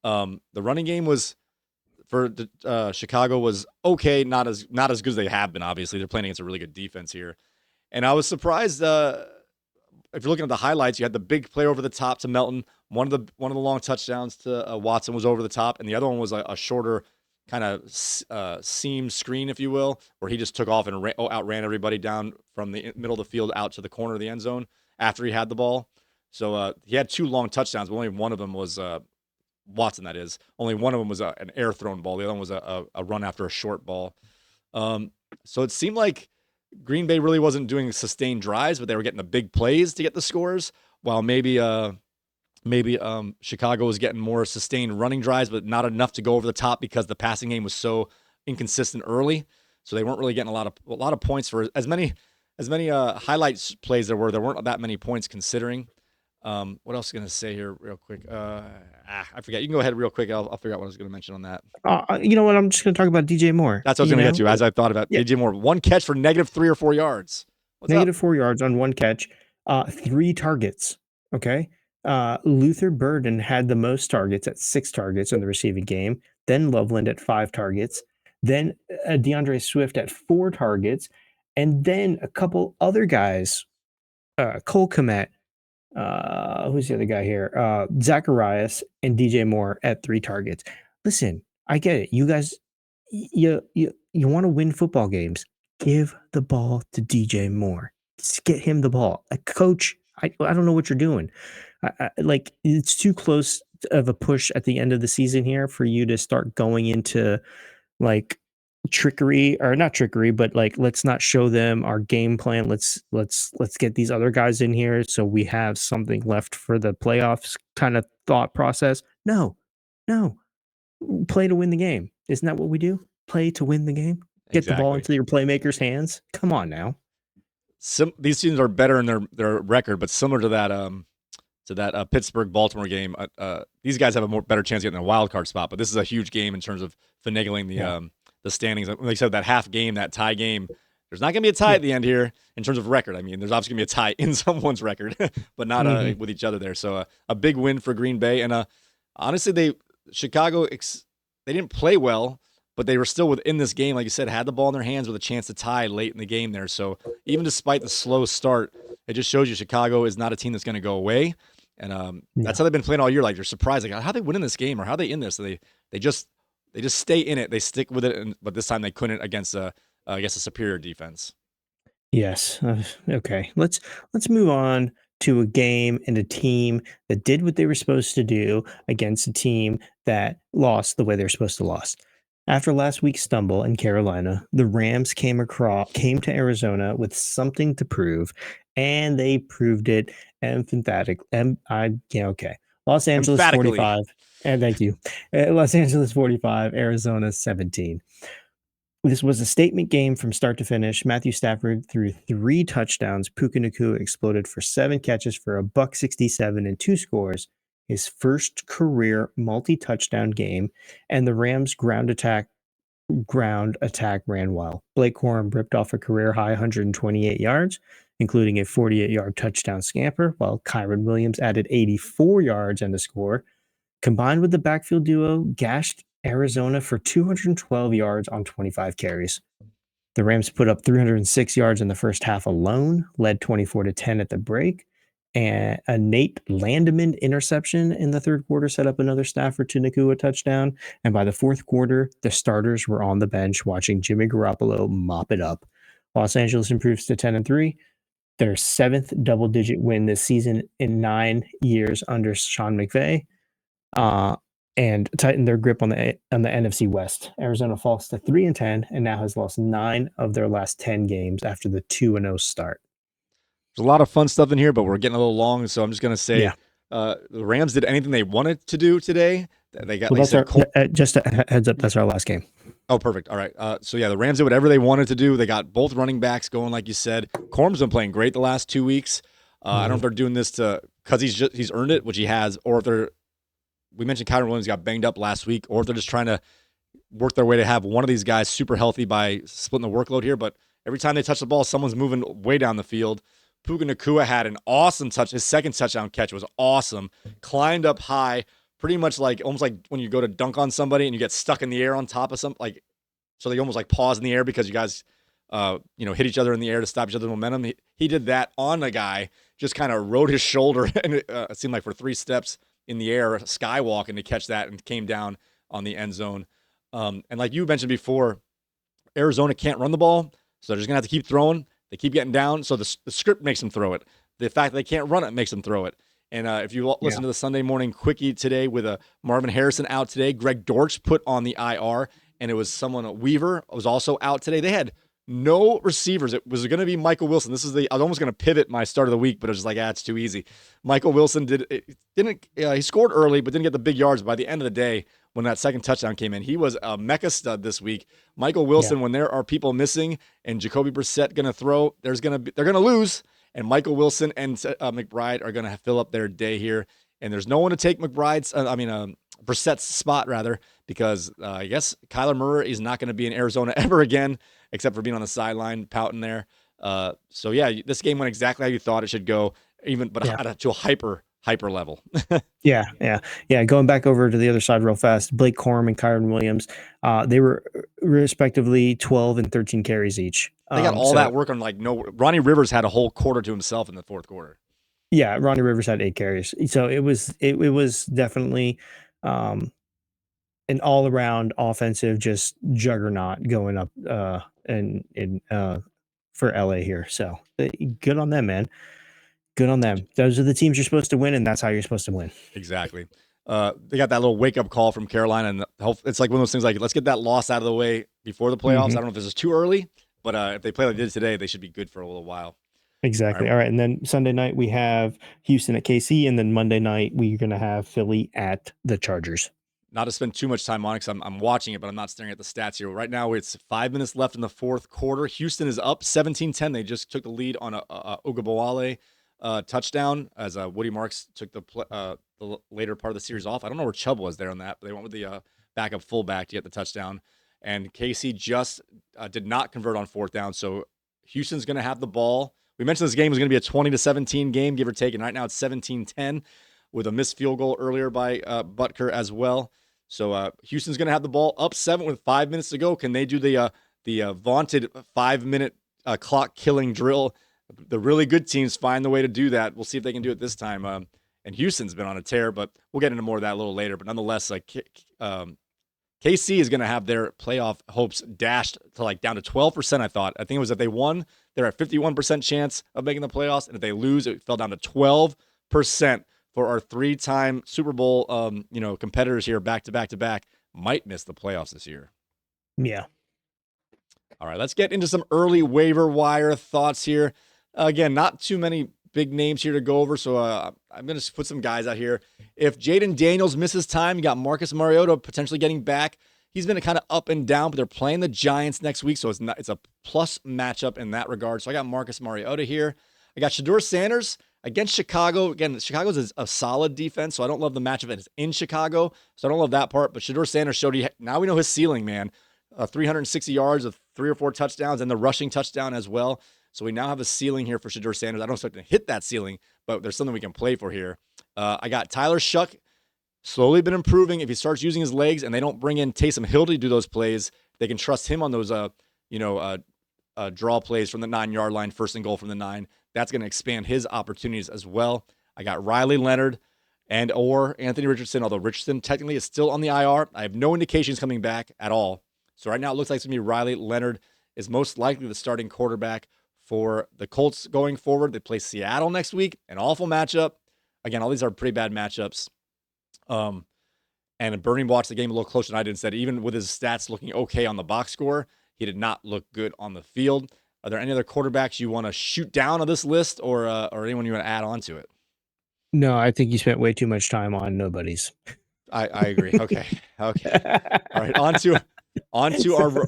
The running game was for Chicago was okay, not as good as they have been. Obviously, they're playing against a really good defense here, and I was surprised. If you're looking at the highlights, you had the big play over the top to Melton. One of the long touchdowns to Watson was over the top, and the other one was a shorter kind of seam screen, if you will, where he just took off and outran everybody down from the middle of the field out to the corner of the end zone after he had the ball. So he had 2 long touchdowns, but only one of them was Watson, that is. Only one of them was an air-thrown ball. The other one was a run after a short ball. So it seemed like Green Bay really wasn't doing sustained drives, but they were getting the big plays to get the scores, while maybe Chicago was getting more sustained running drives, but not enough to go over the top because the passing game was so inconsistent early. So they weren't really getting a lot of points for as many highlights plays there weren't that many points considering. What else is going to say here real quick? I forget. You can go ahead real quick. I'll figure out what I was going to mention on that. You know what? I'm just going to talk about DJ Moore. That's what I was going to get to as I thought about DJ Moore. 1 catch for -3 or 4 yards. -4 yards on 1 catch. 3 targets. Okay. Luther Burden had the most targets at 6 targets in the receiving game. Then Loveland at 5 targets. Then DeAndre Swift at 4 targets. And then a couple other guys. Cole Kmet. Who's the other guy here? Zacharias and DJ Moore at 3 targets. Listen, I get it. You guys, you want to win football games. Give the ball to DJ Moore. Just get him the ball. Coach, I don't know what you're doing. Like, it's too close of a push at the end of the season here for you to start going into like trickery, or not trickery, but like, let's not show them our game plan. Let's get these other guys in here so we have something left for the playoffs kind of thought process. No, play to win the game. Isn't that what we do? Play to win the game. Get the ball into your playmakers' hands. Come on now. These teams are better in their record, but similar to that Pittsburgh-Baltimore game, these guys have a better chance of getting a wild card spot. But this is a huge game in terms of finagling the standings. Like I said, that half game, that tie game, there's not going to be a tie at the end here in terms of record. I mean, there's obviously going to be a tie in someone's record, but not with each other there. So a big win for Green Bay. And honestly, Chicago, they didn't play well, but they were still within this game. Like you said, had the ball in their hands with a chance to tie late in the game there. So even despite the slow start, it just shows you Chicago is not a team that's going to go away. And that's how they've been playing all year. Like, you're surprised, like, how they win in this game or how they in this. They just stay in it. They stick with it. But this time they couldn't against a I guess, a superior defense. Yes. Okay. Let's move on to a game and a team that did what they were supposed to do against a team that lost the way they're supposed to lost. After last week's stumble in Carolina, the Rams came to Arizona with something to prove, and they proved it emphatic. Okay. Los Angeles Emphatically. 45. And thank you. Los Angeles 45, Arizona 17. This was a statement game from start to finish. Matthew Stafford threw 3 touchdowns. Puka Nacua exploded for 7 catches for a buck 67 and 2 scores. His first career multi-touchdown game, and the Rams ground attack ran well. Blake Corum ripped off a career high 128 yards, including a 48-yard touchdown scamper, while Kyron Williams added 84 yards and a score. Combined with the backfield duo, gashed Arizona for 212 yards on 25 carries. The Rams put up 306 yards in the first half alone, led 24-10 at the break, and a Nate Landman interception in the third quarter set up another Stafford to Nacua touchdown. And by the fourth quarter, the starters were on the bench watching Jimmy Garoppolo mop it up. Los Angeles improves to 10-3, their 7th double-digit win this season in 9 years under Sean McVay. And tighten their grip on the NFC West. Arizona falls to 3-10 and now has lost 9 of their last 10 games after the 2-0 start. There's a lot of fun stuff in here, but we're getting a little long, so I'm just going to say the Rams did anything they wanted to do today. They got just a heads up, that's our last game. Oh, perfect. All right. So yeah, the Rams did whatever they wanted to do. They got both running backs going, like you said. Corum's been playing great the last 2 weeks. I don't know if they're doing this because he's earned it, which he has, or if we mentioned Kyron Williams got banged up last week, or if they're just trying to work their way to have one of these guys super healthy by splitting the workload here. But every time they touch the ball, someone's moving way down the field. Puka Nacua had an awesome touch. His second touchdown catch was awesome. Climbed up high, pretty much almost like when you go to dunk on somebody and you get stuck in the air on top of something. So they almost pause in the air because you guys, hit each other in the air to stop each other's momentum. He did that on a guy, just kind of rode his shoulder, and it seemed like for 3 steps in the air, skywalking to catch that, and came down on the end zone. And like you mentioned before, Arizona can't run the ball, so they're just going to have to keep throwing. They keep getting down, so the script makes them throw it. The fact that they can't run it makes them throw it. And if you listen to the Sunday morning quickie today with Marvin Harrison out today, Greg Dortch put on the IR, and it was someone, Weaver, was also out today. They had no receivers. It was going to be Michael Wilson. I was almost going to pivot my start of the week, but it was just like, it's too easy. Michael Wilson he scored early, but didn't get the big yards. By the end of the day, when that second touchdown came in, he was a mecca stud this week. Michael Wilson, when there are people missing and Jacoby Brissett going to throw, they're going to lose. And Michael Wilson and McBride are going to fill up their day here. And there's no one to take Brissett's spot, rather, because I guess Kyler Murray is not going to be in Arizona ever again, except for being on the sideline pouting there. So yeah, this game went exactly how you thought it should go, to a hyper level. Yeah. Going back over to the other side real fast, Blake Corum and Kyron Williams, they were respectively 12 and 13 carries each. They got all that work on Ronnie Rivers had a whole quarter to himself in the fourth quarter. Yeah, Ronnie Rivers had 8 carries. So it was definitely an all-around offensive just juggernaut going up for LA here. So good on them, man. Good on them. Those are the teams you're supposed to win, and that's how you're supposed to win. Exactly. They got that little wake-up call from Carolina, and it's like one of those things let's get that loss out of the way before the playoffs. I don't know if this is too early, but if they play like they did today, they should be good for a little while. Exactly. All right. And then Sunday night, we have Houston at KC, and then Monday night, we're going to have Philly at the Chargers. Not to spend too much time on it because I'm watching it, but I'm not staring at the stats here. Right now, it's 5 minutes left in the fourth quarter. Houston is up 17-10. They just took the lead on a Ogunbowale touchdown as Woody Marks took the later part of the series off. I don't know where Chubb was there on that, but they went with the backup fullback to get the touchdown. And KC just did not convert on fourth down, so Houston's going to have the ball. We mentioned this game was going to be a 20-17 game, give or take, and right now it's 17-10 with a missed field goal earlier by Butker as well. So Houston's going to have the ball up 7 with 5 minutes to go. Can they do the vaunted 5-minute clock killing drill? The really good teams find the way to do that. We'll see if they can do it this time. And Houston's been on a tear, but we'll get into more of that a little later. But nonetheless, KC is going to have their playoff hopes dashed to like down to 12%, I thought. I think it was if they won, they're at 51% chance of making the playoffs. And if they lose, it fell down to 12% for our 3-time Super Bowl competitors here back to back to back. Might miss the playoffs this year. Yeah. All right, let's get into some early waiver wire thoughts here. Again, not too many big names here to go over, so I'm going to put some guys out here. If Jaden Daniels misses time, you got Marcus Mariota potentially getting back. He's been kind of up and down, but they're playing the Giants next week, so it's a plus matchup in that regard. So I got Marcus Mariota here. I got Shedeur Sanders against Chicago. Again, Chicago's a solid defense, so I don't love the matchup that is in Chicago, so I don't love that part. But Shedeur Sanders showed now we know his ceiling, man. 360 yards with 3 or 4 touchdowns and the rushing touchdown as well. So we now have a ceiling here for Shedeur Sanders. I don't expect to hit that ceiling, but there's something we can play for here. I got Tyler Shuck, slowly been improving. If he starts using his legs and they don't bring in Taysom Hill to do those plays, they can trust him on those draw plays from the 9-yard line, 1st and goal from the 9. That's going to expand his opportunities as well. I got Riley Leonard or Anthony Richardson, although Richardson technically is still on the IR. I have no indications coming back at all. So right now it looks like it's going to be Riley Leonard is most likely the starting quarterback for the Colts going forward. They play Seattle next week, an awful matchup. Again, all these are pretty bad matchups. And Bernie watched the game a little closer than I did and said even with his stats looking okay on the box score, he did not look good on the field. Are there any other quarterbacks you want to shoot down on this list or anyone you want to add on to it? No, I think you spent way too much time on nobodies. I agree. Okay. All right. On to our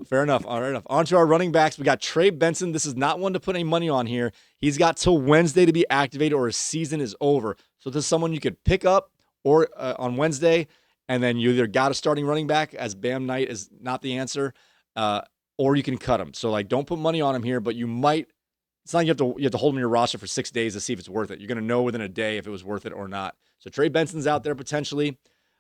fair enough. All right. On to our running backs. We got Trey Benson. This is not one to put any money on here. He's got till Wednesday to be activated or his season is over. So this is someone you could pick up or on Wednesday, and then you either got a starting running back as Bam Knight is not the answer, or you can cut him. So like, don't put money on him here, but you might. It's not like you have to hold him in your roster for 6 days to see if it's worth it. You're going to know within a day if it was worth it or not. So Trey Benson's out there potentially.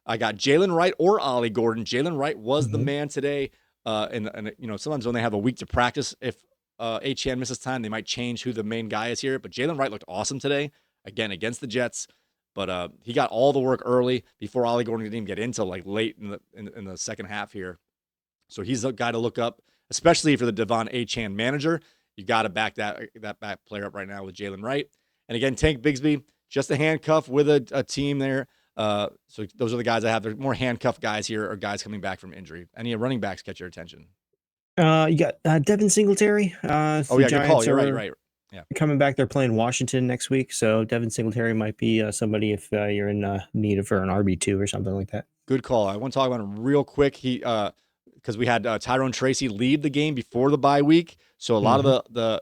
I got Jalen Wright or Ollie Gordon. Jalen Wright was the man today. And sometimes when they have a week to practice, if Achane misses time, they might change who the main guy is here. But Jalen Wright looked awesome today, again, against the Jets. But he got all the work early before Ollie Gordon didn't even get into like late in the second half here. So he's a guy to look up, especially for the Devon Achane manager. You got to back that back player up right now with Jalen Wright. And again, Tank Bigsby, just a handcuff with a team there. So those are the guys I have. They're more handcuffed guys here or guys coming back from injury. Any running backs catch your attention? You got Devin Singletary. Good call. You're right. Yeah, coming back. They're playing Washington next week, so Devin Singletary might be somebody if you're in need of for an RB2 or something like that. Good call. I want to talk about him real quick. He because we had Tyrone Tracy lead the game before the bye week, so a lot of the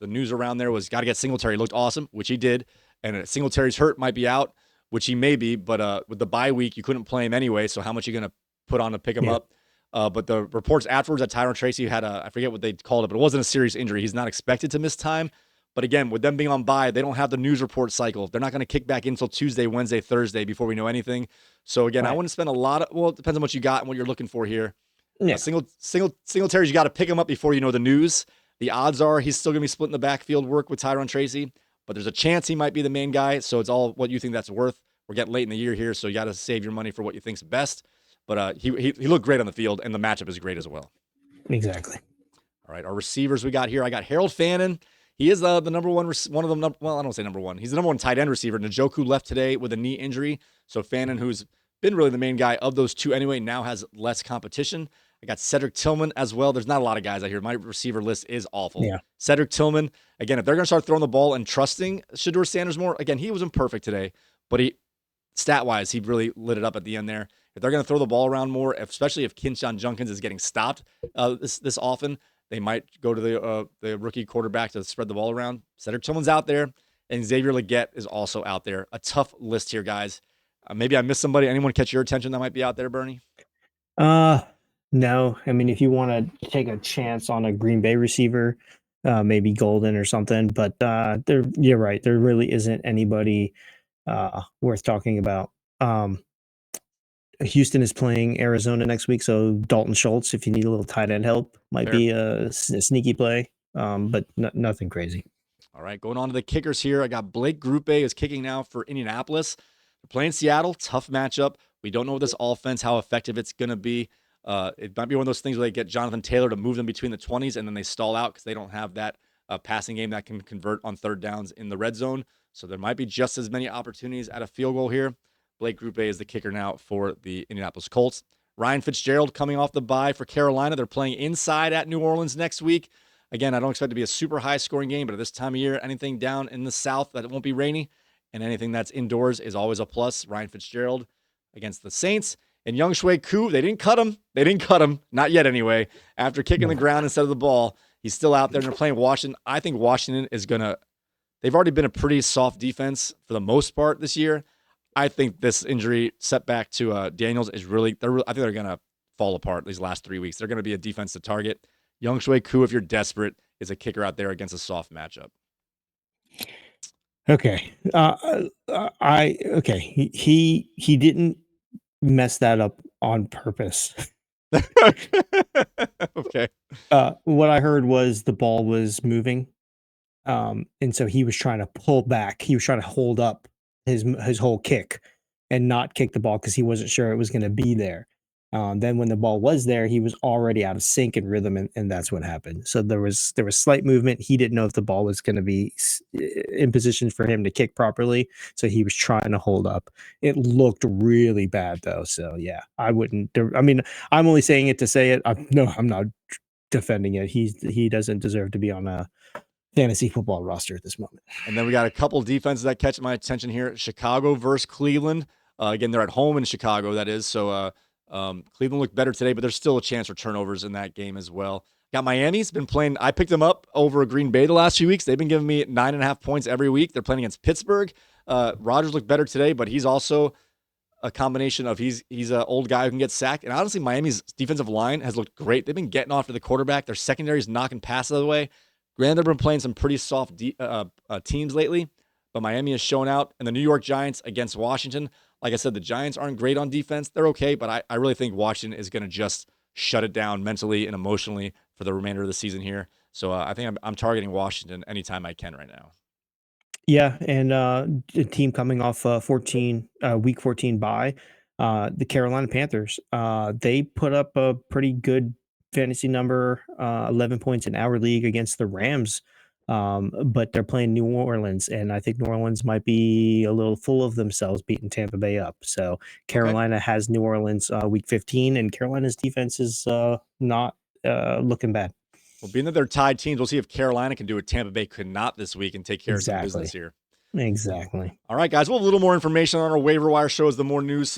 news around there was got to get Singletary. He looked awesome, which he did, and Singletary's hurt, might be out, which he may be, but with the bye week, you couldn't play him anyway, so how much are you going to put on to pick him up? But the reports afterwards that Tyrone Tracy had I forget what they called it, but it wasn't a serious injury. He's not expected to miss time. But again, with them being on bye, they don't have the news report cycle. They're not going to kick back in until Tuesday, Wednesday, Thursday before we know anything. So again, I wouldn't spend a lot of, it depends on what you got and what you're looking for here. Yeah. Singletary's, you got to pick him up before you know the news. The odds are he's still going to be splitting the backfield work with Tyrone Tracy, but there's a chance he might be the main guy. So it's all what you think that's worth. We're getting late in the year here, so you got to save your money for what you think's best. But he looked great on the field, and the matchup is great as well. Exactly. All right, our receivers we got here. I got Harold Fannin. He is the number one, one of them. Well, I don't say number one. He's the number one tight end receiver. Njoku left today with a knee injury. So Fannin, who's been really the main guy of those two anyway, now has less competition. I got Cedric Tillman as well. There's not a lot of guys out here. My receiver list is awful. Yeah. Cedric Tillman, again, if they're going to start throwing the ball and trusting Shedeur Sanders more, again, he wasn't perfect today, but stat-wise, he really lit it up at the end there. If they're going to throw the ball around more, especially if Kinshawn Junkins is getting stopped this often, they might go to the rookie quarterback to spread the ball around. Cedric Tillman's out there, and Xavier Legette is also out there. A tough list here, guys. Maybe I missed somebody. Anyone catch your attention that might be out there, Bernie? No. I mean, if you want to take a chance on a Green Bay receiver, maybe Golden or something. But you're right. There really isn't anybody worth talking about. Houston is playing Arizona next week, so Dalton Schultz, if you need a little tight end help, might be a sneaky play, but nothing crazy. All right, going on to the kickers here. I got Blake Grupe is kicking now for Indianapolis. They're playing Seattle, tough matchup. We don't know this offense, how effective it's going to be. It might be one of those things where they get Jonathan Taylor to move them between the 20s, and then they stall out because they don't have that passing game that can convert on third downs in the red zone. So there might be just as many opportunities at a field goal here. Blake Grupe is the kicker now for the Indianapolis Colts. Ryan Fitzgerald coming off the bye for Carolina. They're playing inside at New Orleans next week. Again, I don't expect it to be a super high-scoring game, but at this time of year, anything down in the south that it won't be rainy and anything that's indoors is always a plus. Ryan Fitzgerald against the Saints. And Young Shui Koo, they didn't cut him. Not yet anyway. After kicking the ground instead of the ball, he's still out there and they're playing Washington. I think Washington is going to – they've already been a pretty soft defense for the most part this year. I think this injury setback to Daniels is really – I think they're going to fall apart these last 3 weeks. They're going to be a defense to target. Young Shui Koo, if you're desperate, is a kicker out there against a soft matchup. Okay. He didn't mess that up on purpose. Okay. What I heard was the ball was moving. And so he was trying to pull back. He was trying to hold up his whole kick and not kick the ball because he wasn't sure it was going to be there. Then when the ball was there, he was already out of sync and rhythm, and that's what happened. So there was slight movement. He didn't know if the ball was going to be in position for him to kick properly, so he was trying to hold up. It looked really bad though. So yeah, I wouldn't. I mean, I'm only saying it to say it. I'm not defending it. He doesn't deserve to be on a fantasy football roster at this moment. And then we got a couple defenses that catch my attention here. Chicago versus Cleveland. Again, they're at home in Chicago, that is. So Cleveland looked better today, but there's still a chance for turnovers in that game as well. Got Miami's been playing. I picked them up over Green Bay the last few weeks. They've been giving me 9.5 points every week. They're playing against Pittsburgh. Rodgers looked better today, but he's also a combination of he's an old guy who can get sacked. And honestly, Miami's defensive line has looked great. They've been getting off to the quarterback. Their secondary is knocking passes out of the way. Granted, they've been playing some pretty soft teams lately, but Miami has shown out. And the New York Giants against Washington, like I said, the Giants aren't great on defense. They're okay, but I really think Washington is going to just shut it down mentally and emotionally for the remainder of the season here. So I think I'm targeting Washington anytime I can right now. Yeah, and the team coming off week 14 bye, the Carolina Panthers, they put up a pretty good fantasy number, 11 points in our league against the Rams, but they're playing New Orleans, and I think New Orleans might be a little full of themselves beating Tampa Bay up. So Carolina has New Orleans week 15, and Carolina's defense is not looking bad. Well, being that they're tied teams, we'll see if Carolina can do what Tampa Bay could not this week and take care of some business here. Exactly. All right, guys. We'll have a little more information on our waiver wire show as the more news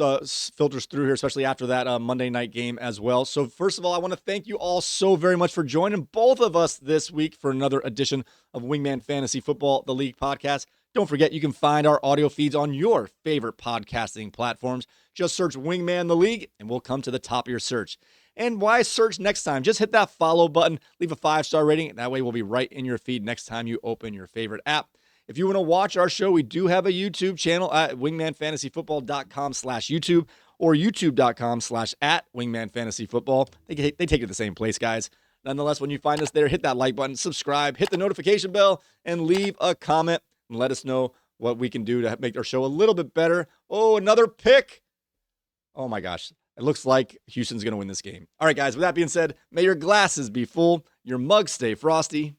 filters through here, especially after that Monday night game as well. So first of all, I want to thank you all so very much for joining both of us this week for another edition of Wingman Fantasy Football, the League podcast. Don't forget, you can find our audio feeds on your favorite podcasting platforms. Just search Wingman the League, and we'll come to the top of your search. And why search next time? Just hit that follow button, leave a 5-star rating. That way we'll be right in your feed next time you open your favorite app. If you want to watch our show, we do have a YouTube channel at wingmanfantasyfootball.com/YouTube or youtube.com/@wingmanfantasyfootball. They take you to the same place, guys. Nonetheless, when you find us there, hit that like button, subscribe, hit the notification bell, and leave a comment and let us know what we can do to make our show a little bit better. Oh, another pick. Oh my gosh. It looks like Houston's going to win this game. All right, guys, with that being said, may your glasses be full, your mugs stay frosty.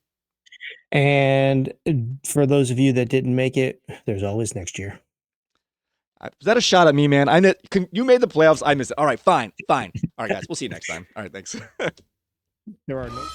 And for those of you that didn't make it, there's always next year. Was that a shot at me, man? You made the playoffs. I missed it. All right, fine. All right, guys, we'll see you next time. All right, thanks. There are no...